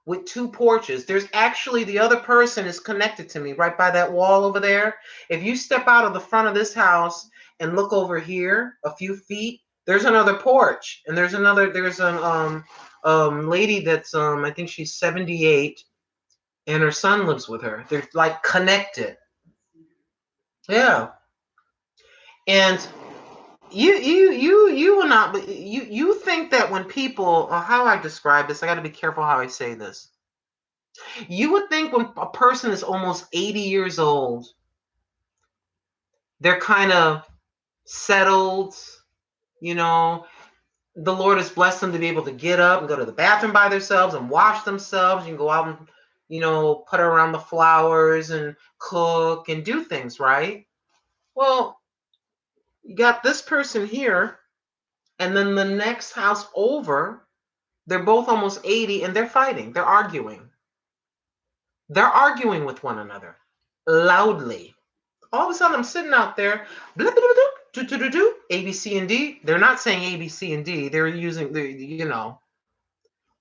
[SPEAKER 1] with two porches. There's actually the other person is connected to me right by that wall over there. If you step out of the front of this house and look over here a few feet, there's another porch, and there's an lady that's I think she's 78, and her son lives with her. They're like connected. Yeah. And you will not, but you think that when people, or how I describe this, I got to be careful how I say this. You would think when a person is almost 80 years old, they're kind of settled, you know, the Lord has blessed them to be able to get up and go to the bathroom by themselves and wash themselves. You can go out and, put around the flowers and cook and do things, right? Well, you got this person here, and then the next house over, they're both almost 80 and they're fighting. They're arguing. They're arguing with one another loudly. All of a sudden, I'm sitting out there, blah, blah, blah, blah, do, A, B, C, and D. They're not saying A, B, C, and D. They're using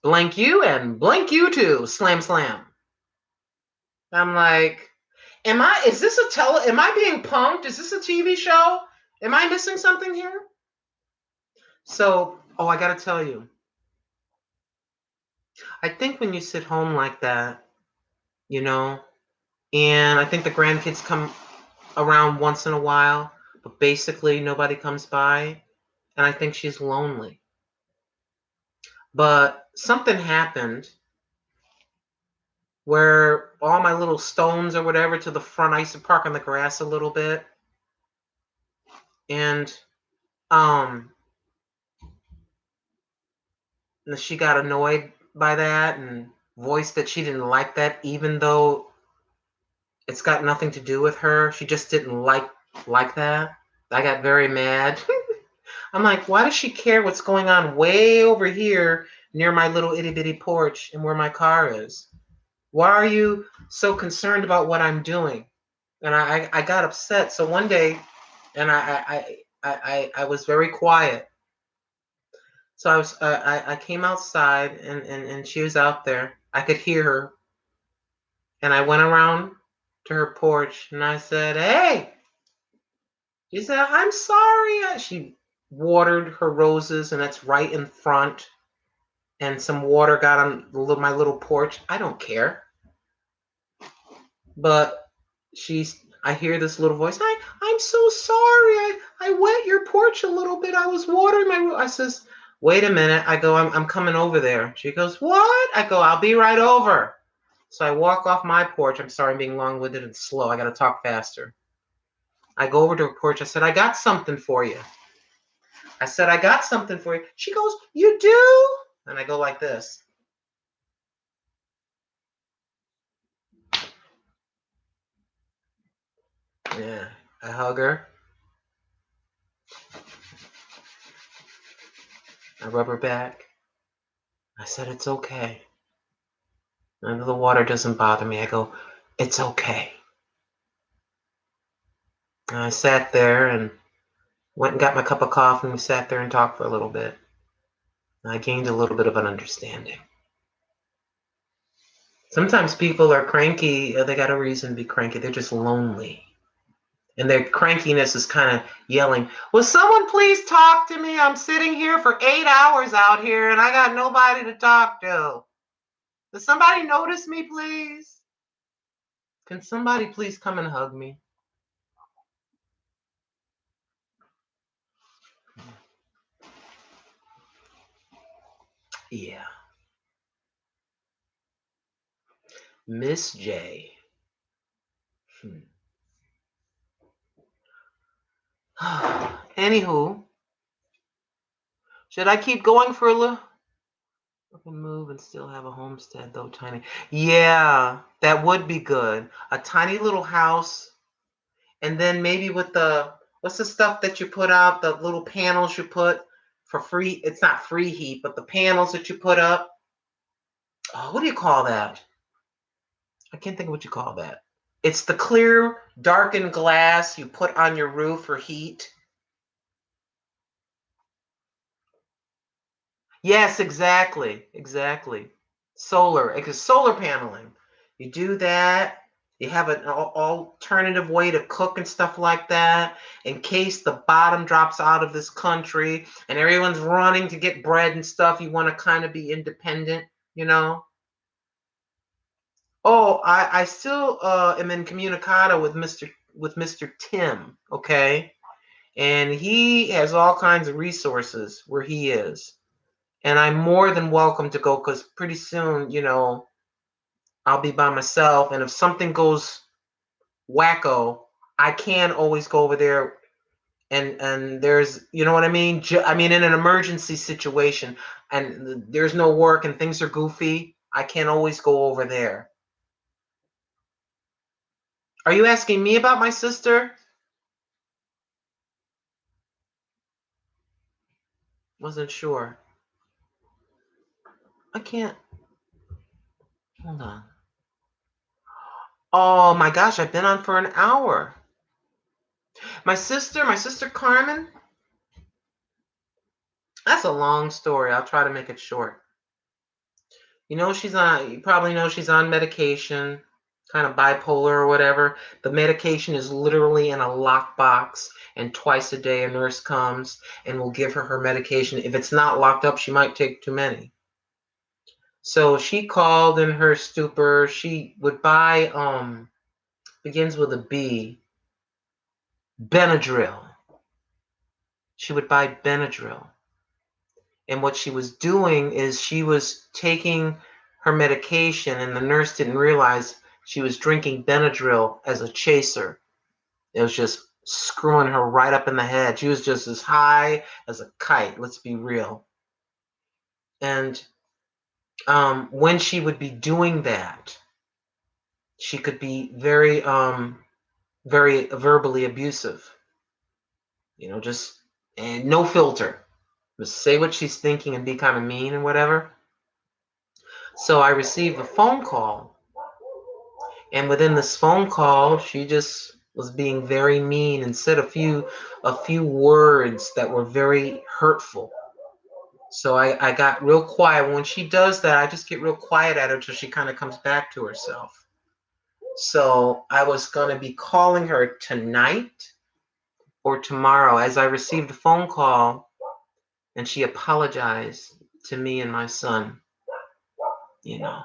[SPEAKER 1] blank you and blank you too. Slam, slam. I'm like, am I being punked? Is this a TV show? Am I missing something here? So, I got to tell you, I think when you sit home like that, you know, and I think the grandkids come around once in a while, but basically nobody comes by, and I think she's lonely. But something happened where all my little stones or whatever to the front, I used to park on the grass a little bit, and um she got annoyed by that and voiced that she didn't like that, even though it's got nothing to do with her. She just didn't like that. I got very mad. I'm like, why does she care what's going on way over here near my little itty bitty porch and where my car is? Why are you so concerned about what I'm doing? And I got upset. So one day, and I was very quiet. So I came outside, and she was out there. I could hear her, and I went around to her porch and I said, "Hey." She said, "I'm sorry." She watered her roses, and that's right in front. And some water got on my little porch. I don't care. But I hear this little voice. I'm so sorry. I wet your porch a little bit. I was watering I says, "Wait a minute." I go, I'm coming over there. She goes, "What?" I go, "I'll be right over." So I walk off my porch. I'm sorry, I'm being long-winded and slow. I got to talk faster. I go over to her porch. I said, "I got something for you." I said, "I got something for you." She goes, "You do?" And I go like this. Yeah. I hug her. I rub her back. I said, "It's okay. And the water doesn't bother me." I go, "It's okay." And I sat there and went and got my cup of coffee, and we sat there and talked for a little bit. And I gained a little bit of an understanding. Sometimes people are cranky. They got a reason to be cranky. They're just lonely. And their crankiness is kind of yelling, will someone please talk to me? I'm sitting here for 8 hours out here and I got nobody to talk to. Does somebody notice me, please? Can somebody please come and hug me? Yeah. Miss J. Anywho, should I keep going for a little? I can move and still have a homestead, though tiny. Yeah, that would be good. A tiny little house, and then maybe with the what's the stuff that you put out? The little panels you put for free. It's not free heat, but the panels that you put up. Oh, what do you call that? I can't think of what you call that. It's the clear, darkened glass you put on your roof for heat. Yes, exactly. Exactly. Solar, because solar paneling. You do that. You have an alternative way to cook and stuff like that in case the bottom drops out of this country and everyone's running to get bread and stuff. You want to kind of be independent, you know? Oh, I still am in communicado with Mr. Tim, okay? And he has all kinds of resources where he is. And I'm more than welcome to go because pretty soon, I'll be by myself. And if something goes wacko, I can always go over there and there's, you know what I mean? I mean, in an emergency situation and there's no work and things are goofy, I can always go over there. Are you asking me about my sister? Wasn't sure. I can't. Hold on. Oh my gosh, I've been on for an hour. My sister Carmen, that's a long story. I'll try to make it short. You probably know she's on medication, kind of bipolar or whatever. The medication is literally in a lockbox, and twice a day a nurse comes and will give her medication. If it's not locked up, she might take too many. So she called in her stupor. She would buy, begins with a B, Benadryl. She would buy Benadryl. And what she was doing is she was taking her medication, and the nurse didn't realize she was drinking Benadryl as a chaser. It was just screwing her right up in the head. She was just as high as a kite, let's be real. And when she would be doing that, she could be very verbally abusive. Just and no filter. Just say what she's thinking and be kind of mean and whatever. So I received a phone call, and within this phone call, she just was being very mean and said a few words that were very hurtful. So I got real quiet. When she does that, I just get real quiet at her until she kind of comes back to herself. So I was going to be calling her tonight or tomorrow as I received a phone call, and she apologized to me and my son. You know,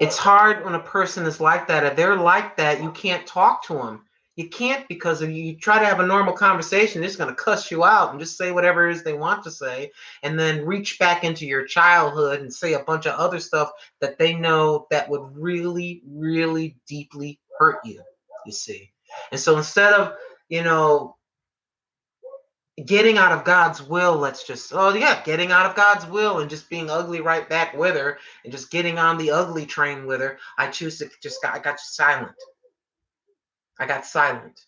[SPEAKER 1] it's hard when a person is like that. If they're like that, you can't talk to them. You can't, because if you try to have a normal conversation, they're just going to cuss you out and just say whatever it is they want to say, and then reach back into your childhood and say a bunch of other stuff that they know that would really, really deeply hurt you, you see. And so instead of, you know, getting out of God's will, getting out of God's will and just being ugly right back with her and just getting on the ugly train with her, I choose to I got silent. I got silent.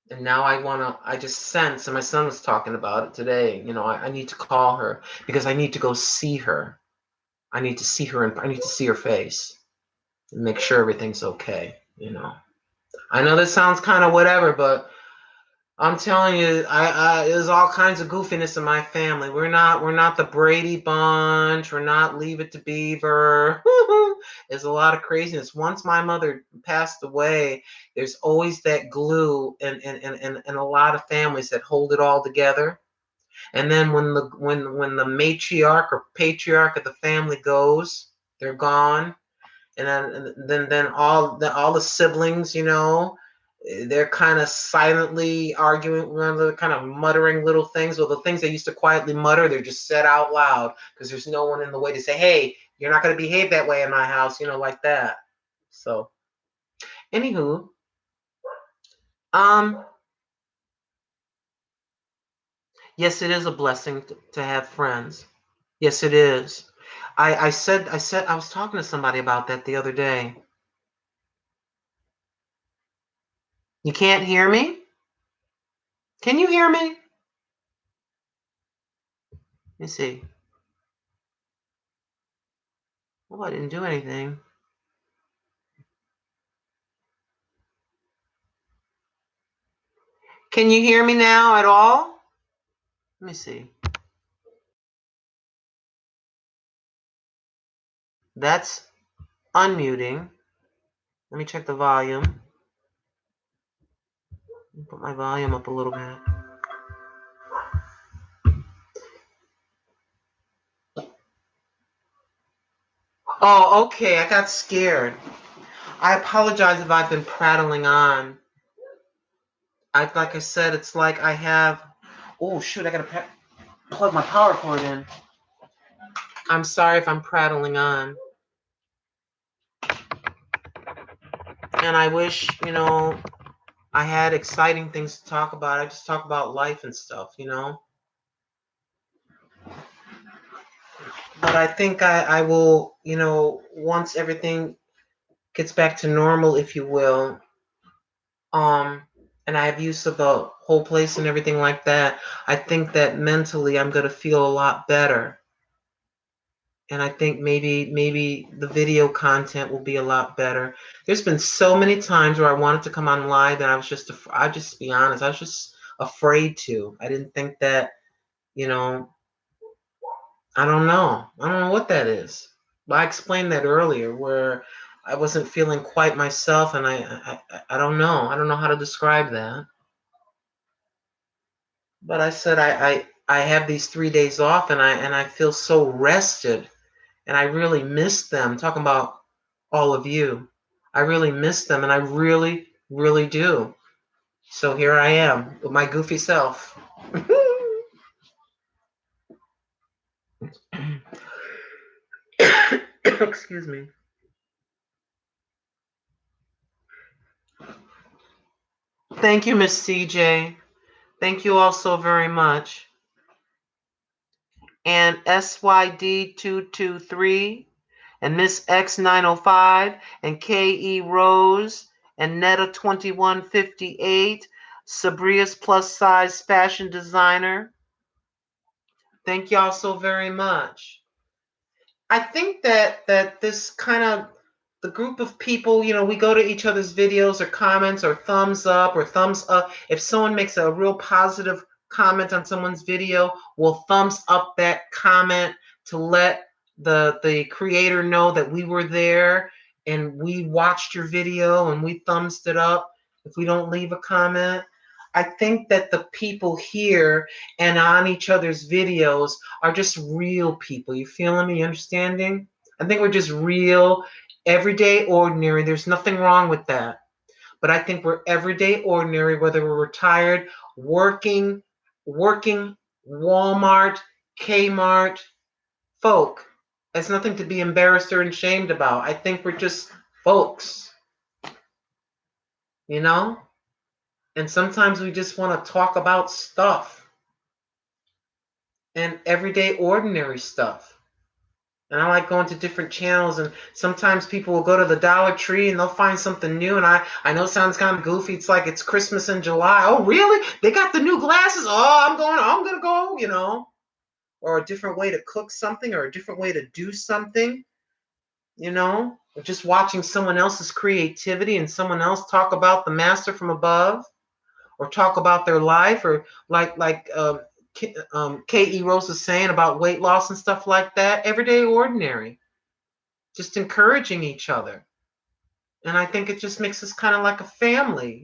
[SPEAKER 1] And now I just sense, and my son was talking about it today, I need to call her because I need to go see her. I need to see her and I need to see her face and make sure everything's okay. I know this sounds kind of whatever, but I'm telling you, there's all kinds of goofiness in my family. We're not the Brady Bunch. We're not Leave It to Beaver. There's a lot of craziness. Once my mother passed away, there's always that glue in a lot of families that hold it all together. And then when the matriarch or patriarch of the family goes, they're gone, and then all the siblings, they're kind of silently arguing, they're kind of muttering little things. Well, the things they used to quietly mutter, they're just said out loud because there's no one in the way to say, "Hey, you're not going to behave that way in my house," like that. So, anywho, um, yes, it is a blessing to have friends. Yes, it is. I was talking to somebody about that the other day. You can't hear me? Can you hear me? Let me see. Well, I didn't do anything. Can you hear me now at all? Let me see. That's unmuting. Let me check the volume. Put my volume up a little bit. Oh, okay. I got scared. I apologize if I've been prattling on. Like I said, it's like I have. Oh shoot! I gotta plug my power cord in. I'm sorry if I'm prattling on. And I wish, I had exciting things to talk about. I just talk about life and stuff. But I think I will, once everything gets back to normal, if you will, um, and I have use of the whole place and everything like that, I think that mentally I'm gonna feel a lot better. And I think maybe the video content will be a lot better. There's been so many times where I wanted to come on live and I just be honest, I was just afraid to. I didn't think that, you know, I don't know. I don't know what that is. But I explained that earlier where I wasn't feeling quite myself, and I don't know. I don't know how to describe that. But I said I have these 3 days off, and I feel so rested, and I really miss them. Talking about all of you, I really miss them, and I really really do. So here I am with my goofy self. Excuse me. Thank you, Miss CJ. Thank you all so very much. And SYD223 and Miss X905 and KE Rose and Netta2158, Sabria's plus size fashion designer. Thank y'all so very much. I think that this kind of the group of people, we go to each other's videos or comments or thumbs up or thumbs up. If someone makes a real positive comment on someone's video, we'll thumbs up that comment to let the creator know that we were there and we watched your video and we thumbs it up if we don't leave a comment. I think that the people here and on each other's videos are just real people. You feeling me? You understanding? I think we're just real, everyday, ordinary. There's nothing wrong with that. But I think we're everyday, ordinary, whether we're retired, working Walmart, Kmart, folk. It's nothing to be embarrassed or ashamed about. I think we're just folks, you know? And sometimes we just want to talk about stuff and everyday, ordinary stuff. And I like going to different channels, and sometimes people will go to the Dollar Tree and they'll find something new. And I know it sounds kind of goofy. It's like it's Christmas in July. Oh, really? They got the new glasses. Oh, I'm gonna go. Or a different way to cook something, or a different way to do something. Or just watching someone else's creativity and someone else talk about the master from above. or talk about their life, or K.E. Rose is saying about weight loss and stuff like that. Everyday ordinary, just encouraging each other. And I think it just makes us kind of like a family,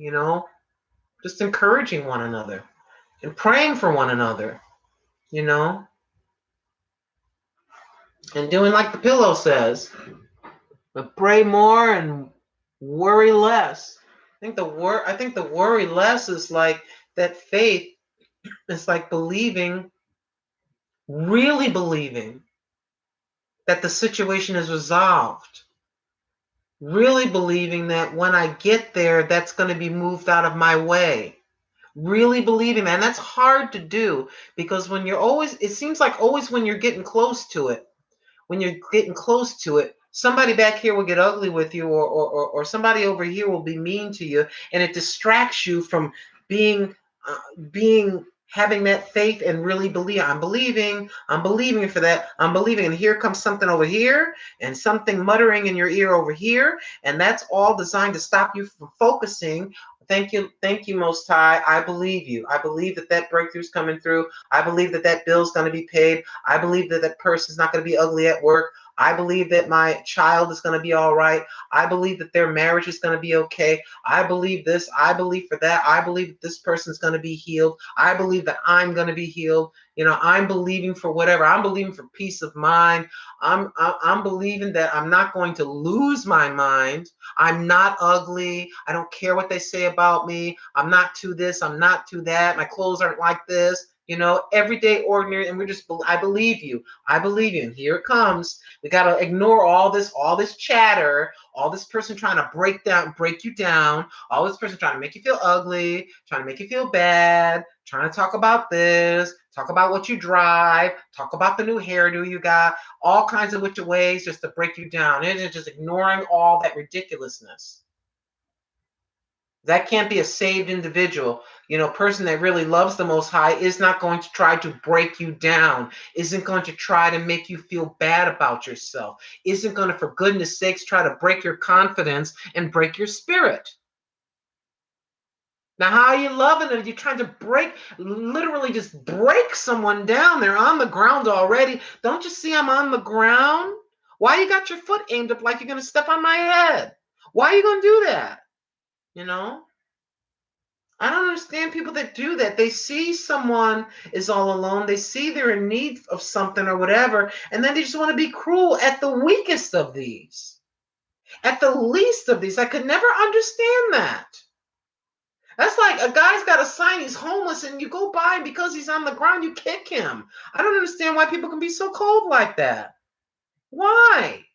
[SPEAKER 1] just encouraging one another and praying for one another, you know, and doing like the pillow says, but pray more and worry less. I think the worry less is like that faith. It's like believing, really believing that the situation is resolved. Really believing that when I get there, that's going to be moved out of my way. Really believing that. And that's hard to do because it seems like always when you're getting close to it, somebody back here will get ugly with you, or somebody over here will be mean to you, and it distracts you from being uh, being having that faith and really believe. I'm believing for that. I'm believing, and here comes something over here and something muttering in your ear over here, and that's all designed to stop you from focusing. Thank you, Most High. I believe you. I believe that breakthrough's coming through. I believe that bill's going to be paid. I believe that person's not going to be ugly at work. I believe that my child is going to be all right. I believe that their marriage is going to be okay. I believe this. I believe for that. I believe that this person's going to be healed. I believe that I'm going to be healed. I'm believing for whatever. I'm believing for peace of mind. I'm believing that I'm not going to lose my mind. I'm not ugly. I don't care what they say about me. I'm not to this. I'm not to that. My clothes aren't like this. Everyday ordinary. And I believe you. I believe you. And here it comes. We got to ignore all this chatter, all this person trying to break you down, all this person trying to make you feel ugly, trying to make you feel bad, trying to talk about this, talk about what you drive, talk about the new hairdo you got, all kinds of ways just to break you down. And it's just ignoring all that ridiculousness. That can't be a saved individual. Person that really loves the Most High is not going to try to break you down, isn't going to try to make you feel bad about yourself, isn't going to, for goodness sakes, try to break your confidence and break your spirit. Now, how are you loving it? You're trying to literally just break someone down. They're on the ground already. Don't you see I'm on the ground? Why you got your foot aimed up like you're going to step on my head? Why are you going to do that? I don't understand people that do that. They see someone is all alone. They see they're in need of something or whatever, and then they just want to be cruel at the weakest of these, at the least of these. I could never understand that. That's like a guy's got a sign he's homeless, and you go by, and because he's on the ground, you kick him. I don't understand why people can be so cold like that. Why?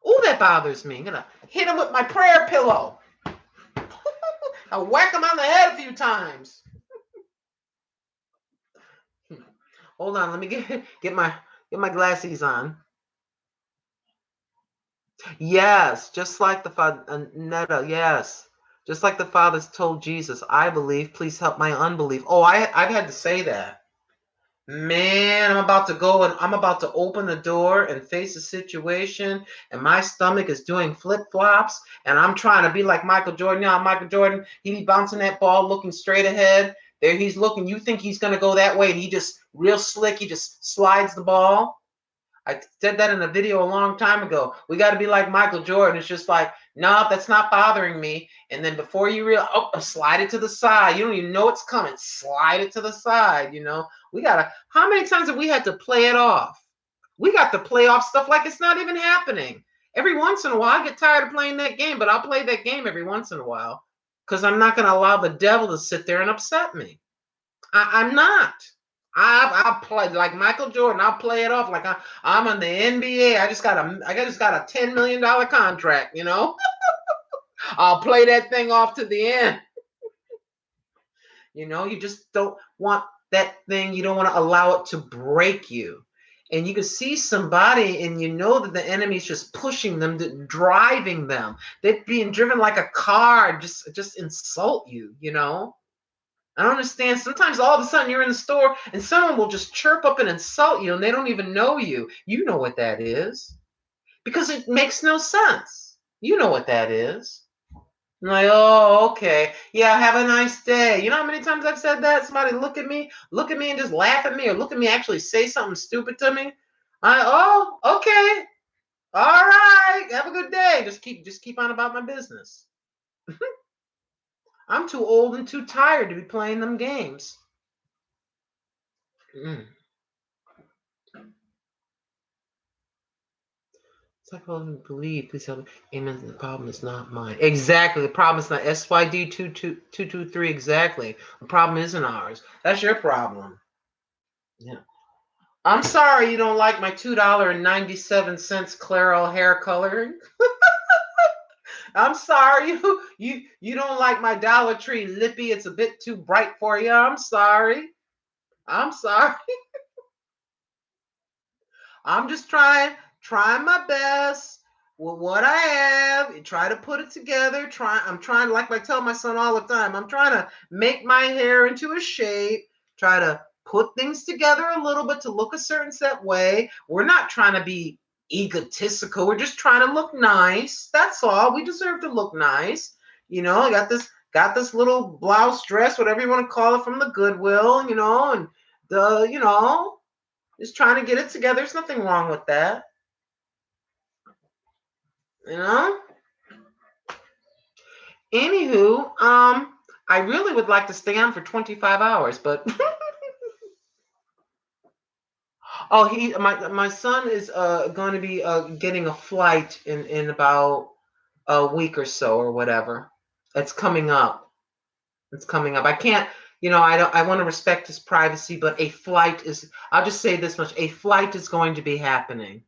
[SPEAKER 1] Oh, that bothers me. I'm going to hit him with my prayer pillow. I'll whack him on the head a few times. Hold on, let me get my glasses on. Yes, just like the Father, Netta. Yes, just like the fathers told Jesus, "I believe. Please help my unbelief." Oh, I've had to say that. Man, I'm about to go and I'm about to open the door and face a situation, and my stomach is doing flip flops, and I'm trying to be like Michael Jordan. Michael Jordan, he be bouncing that ball, looking straight ahead. There he's looking. You think he's gonna go that way, and he just real slick. He just slides the ball. I said that in a video a long time ago. We got to be like Michael Jordan. It's just like, no, that's not bothering me. And then before you realize, slide it to the side. You don't even know it's coming. Slide it to the side. How many times have we had to play it off? We got to play off stuff like it's not even happening. Every once in a while, I get tired of playing that game, but I'll play that game every once in a while because I'm not going to allow the devil to sit there and upset me. I'm not. I'll play like Michael Jordan. I'll play it off like I'm in the NBA. I just got a $10 million contract. I'll play that thing off to the end. You just don't want that thing. You don't want to allow it to break you. And you can see somebody, and you know that the enemy's just pushing them, driving them. They're being driven like a car, just insult you. I don't understand. Sometimes all of a sudden you're in the store and someone will just chirp up and insult you and they don't even know you. You know what that is because it makes no sense. You know what that is. I'm like, oh, okay. Yeah, have a nice day. You know how many times I've said that? Somebody look at me and just laugh at me, or look at me actually say something stupid to me. Oh, okay. All right. Have a good day. Just keep on about my business. I'm too old and too tired to be playing them games. Mm. It's like, well, believe, please help me. Amen. The problem is not mine. Exactly. The problem is not SYD 2223. Exactly. The problem isn't ours. That's your problem. Yeah. I'm sorry you don't like my $2.97 Clairol hair coloring. I'm sorry you don't like my Dollar Tree lippy. It's a bit too bright for you. I'm sorry. I'm sorry. I'm just trying my best with what I have. And try to put it together. I'm trying, like I tell my son all the time, I'm trying to make my hair into a shape. Try to put things together a little bit to look a certain set way. We're not trying to be egotistical. We're just trying to look nice. That's all. We deserve to look nice. I got this little blouse dress, whatever you want to call it, from the Goodwill, and just trying to get it together. There's nothing wrong with that. You know? Anywho, I really would like to stay on for 25 hours, but oh, my son is going to be getting a flight in about a week or so or whatever. It's coming up. It's coming up. I can't, I want to respect his privacy, but I'll just say this much, a flight is going to be happening.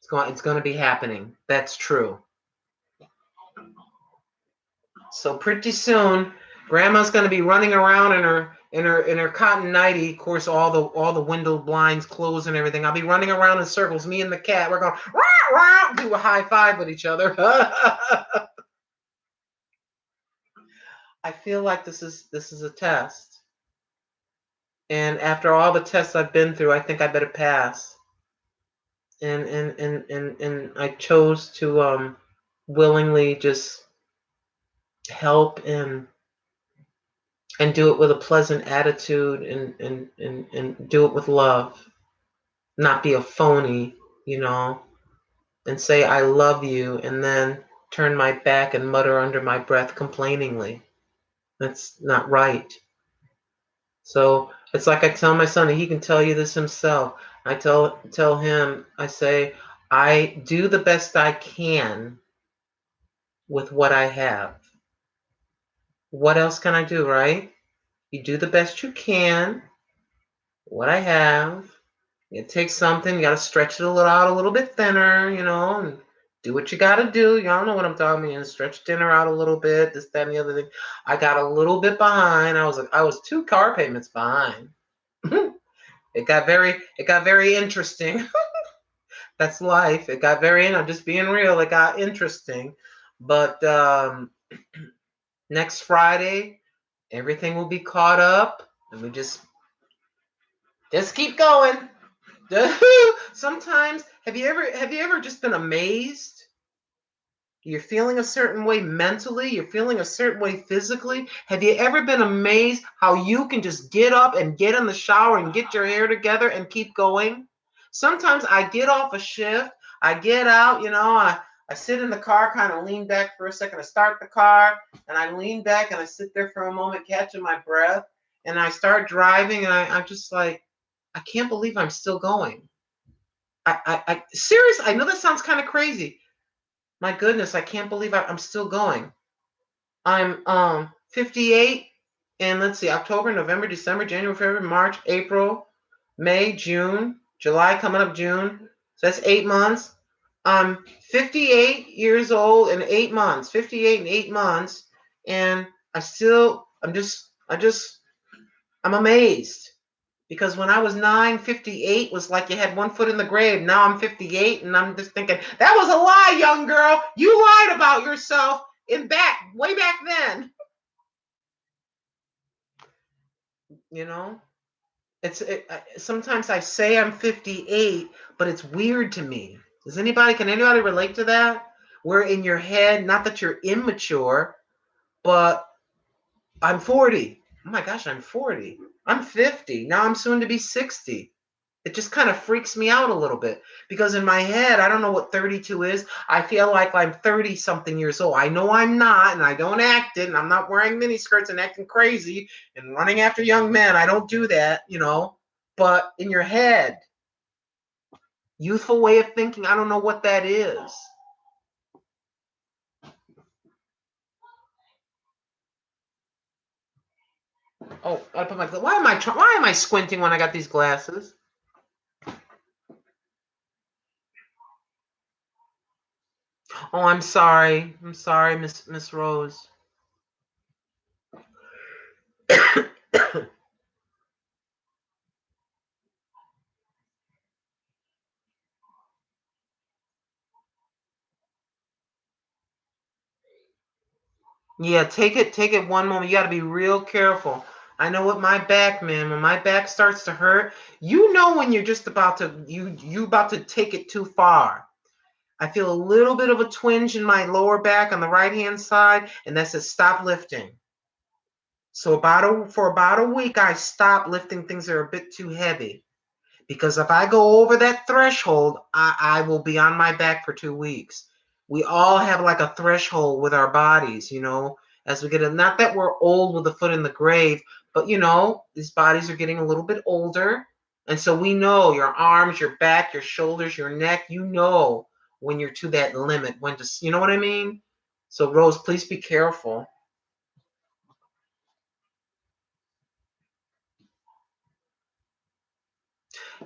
[SPEAKER 1] It's going to be happening. That's true. So pretty soon, Grandma's going to be running around in her cotton nightie. Of course, all the window blinds closed and everything. I'll be running around in circles. Me and the cat. We're going rah, rah, do a high five with each other. I feel like this is a test, and after all the tests I've been through, I think I better pass. And I chose to willingly just help and do it with a pleasant attitude and do it with love, not be a phony, you know, and say I love you and then turn my back and mutter under my breath complainingly. That's not right. So it's like I tell my son, and he can tell you this himself. I tell him, I say, I do the best I can with what I have. What else can I do, right? You do the best you can, what I have. It takes something. You got to stretch it out a little bit thinner, and do what you got to do. Y'all know what I'm talking about. Stretch thinner out a little bit. This, that, and the other thing. I got a little bit behind. I was 2 car payments behind. It got very interesting. That's life. It got very. I'm just being real. It got interesting, but next Friday, everything will be caught up, and we just keep going. Sometimes, have you ever just been amazed? You're feeling a certain way mentally, you're feeling a certain way physically. Have you ever been amazed how you can just get up and get in the shower and get your hair together and keep going? Sometimes I get off a shift, I get out, I sit in the car, kind of lean back for a second. I start the car and I lean back and I sit there for a moment, catching my breath, and I start driving, and I'm just like, I can't believe I'm still going. I serious. I know that sounds kind of crazy. My goodness, I can't believe I'm still going. I'm 58, and let's see, October, November, December, January, February, March, April, May, June, July, coming up June. So that's 8 months. I'm 58 years old and 8 months. 58 and 8 months, and I'm amazed. Because when I was 9, 58 was like you had one foot in the grave. Now I'm 58, and I'm just thinking, that was a lie, young girl. You lied about yourself way back then. You know, sometimes I say I'm 58, but it's weird to me. Can anybody relate to that? Where in your head, not that you're immature, but I'm 40. Oh my gosh, I'm 40. I'm 50. Now I'm soon to be 60. It just kind of freaks me out a little bit because in my head, I don't know what 32 is. I feel like I'm 30 something years old. I know I'm not, and I don't act it, and I'm not wearing miniskirts and acting crazy and running after young men. I don't do that, But in your head, youthful way of thinking, I don't know what that is. Oh, I put my. Why am I squinting when I got these glasses? Oh, I'm sorry. I'm sorry, Miss Rose. Yeah, take it one moment. You got to be real careful. I know with my back, man, when my back starts to hurt, you know when you're just about to you about to take it too far. I feel a little bit of a twinge in my lower back on the right-hand side, and that says stop lifting. So for about a week, I stopped lifting things that are a bit too heavy. Because if I go over that threshold, I will be on my back for 2 weeks. We all have like a threshold with our bodies, as we get not that we're old with a foot in the grave, but these bodies are getting a little bit older. And so we know your arms, your back, your shoulders, your neck, when you're to that limit, you know what I mean? So Rose, please be careful.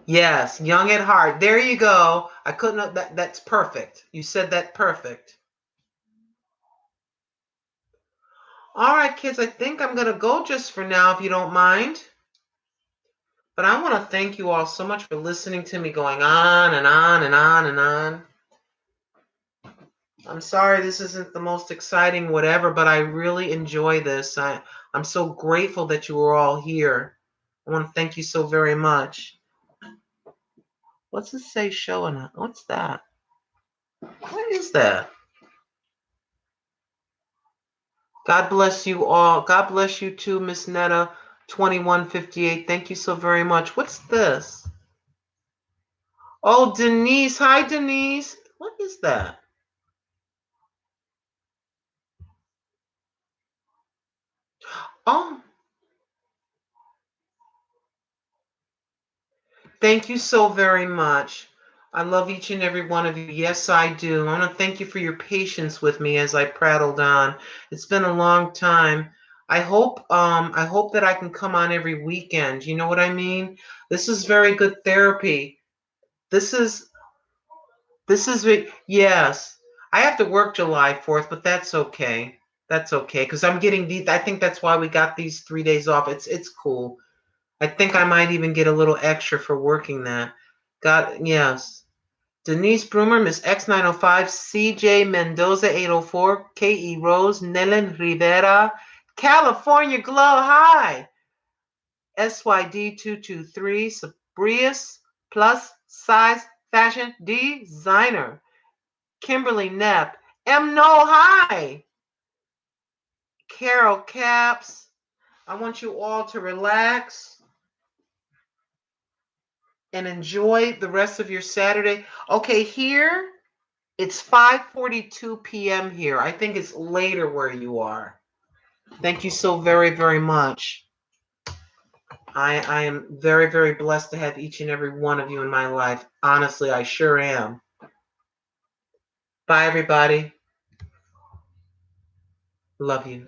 [SPEAKER 1] Yes, young at heart. There you go. I couldn't. That's perfect. You said that perfect. All right, kids. I think I'm gonna go just for now, if you don't mind. But I want to thank you all so much for listening to me going on and on and on and on. I'm sorry this isn't the most exciting whatever, but I really enjoy this. I'm so grateful that you were all here. I want to thank you so very much. What's it say showing up? What's that? What is that? God bless you all. God bless you too, Miss Netta 2158. Thank you so very much. What's this? Oh, Denise. Hi, Denise. What is that? Oh, thank you so very much. I love each and every one of you. Yes, I do. I want to thank you for your patience with me as I prattled on. It's been a long time. I hope that I can come on every weekend. You know what I mean? This is very good therapy. This is yes. I have to work July 4th, but that's okay. That's okay because I'm getting these. I think that's why we got these 3 days off. It's cool. I think I might even get a little extra for working that. Got yes. Denise Brumer, Miss X905, CJ Mendoza 804, KE Rose, Nelen Rivera, California Glow High, SYD 223, Sabrius Plus Size Fashion Designer. Kimberly Knapp, M. No Hi, Carol Caps. I want you all to relax and enjoy the rest of your Saturday. Okay, here it's 5:42 p.m. here. I think it's later where you are. Thank you so very, very much. I am very, very blessed to have each and every one of you in my life. Honestly, I sure am. Bye, everybody. Love you.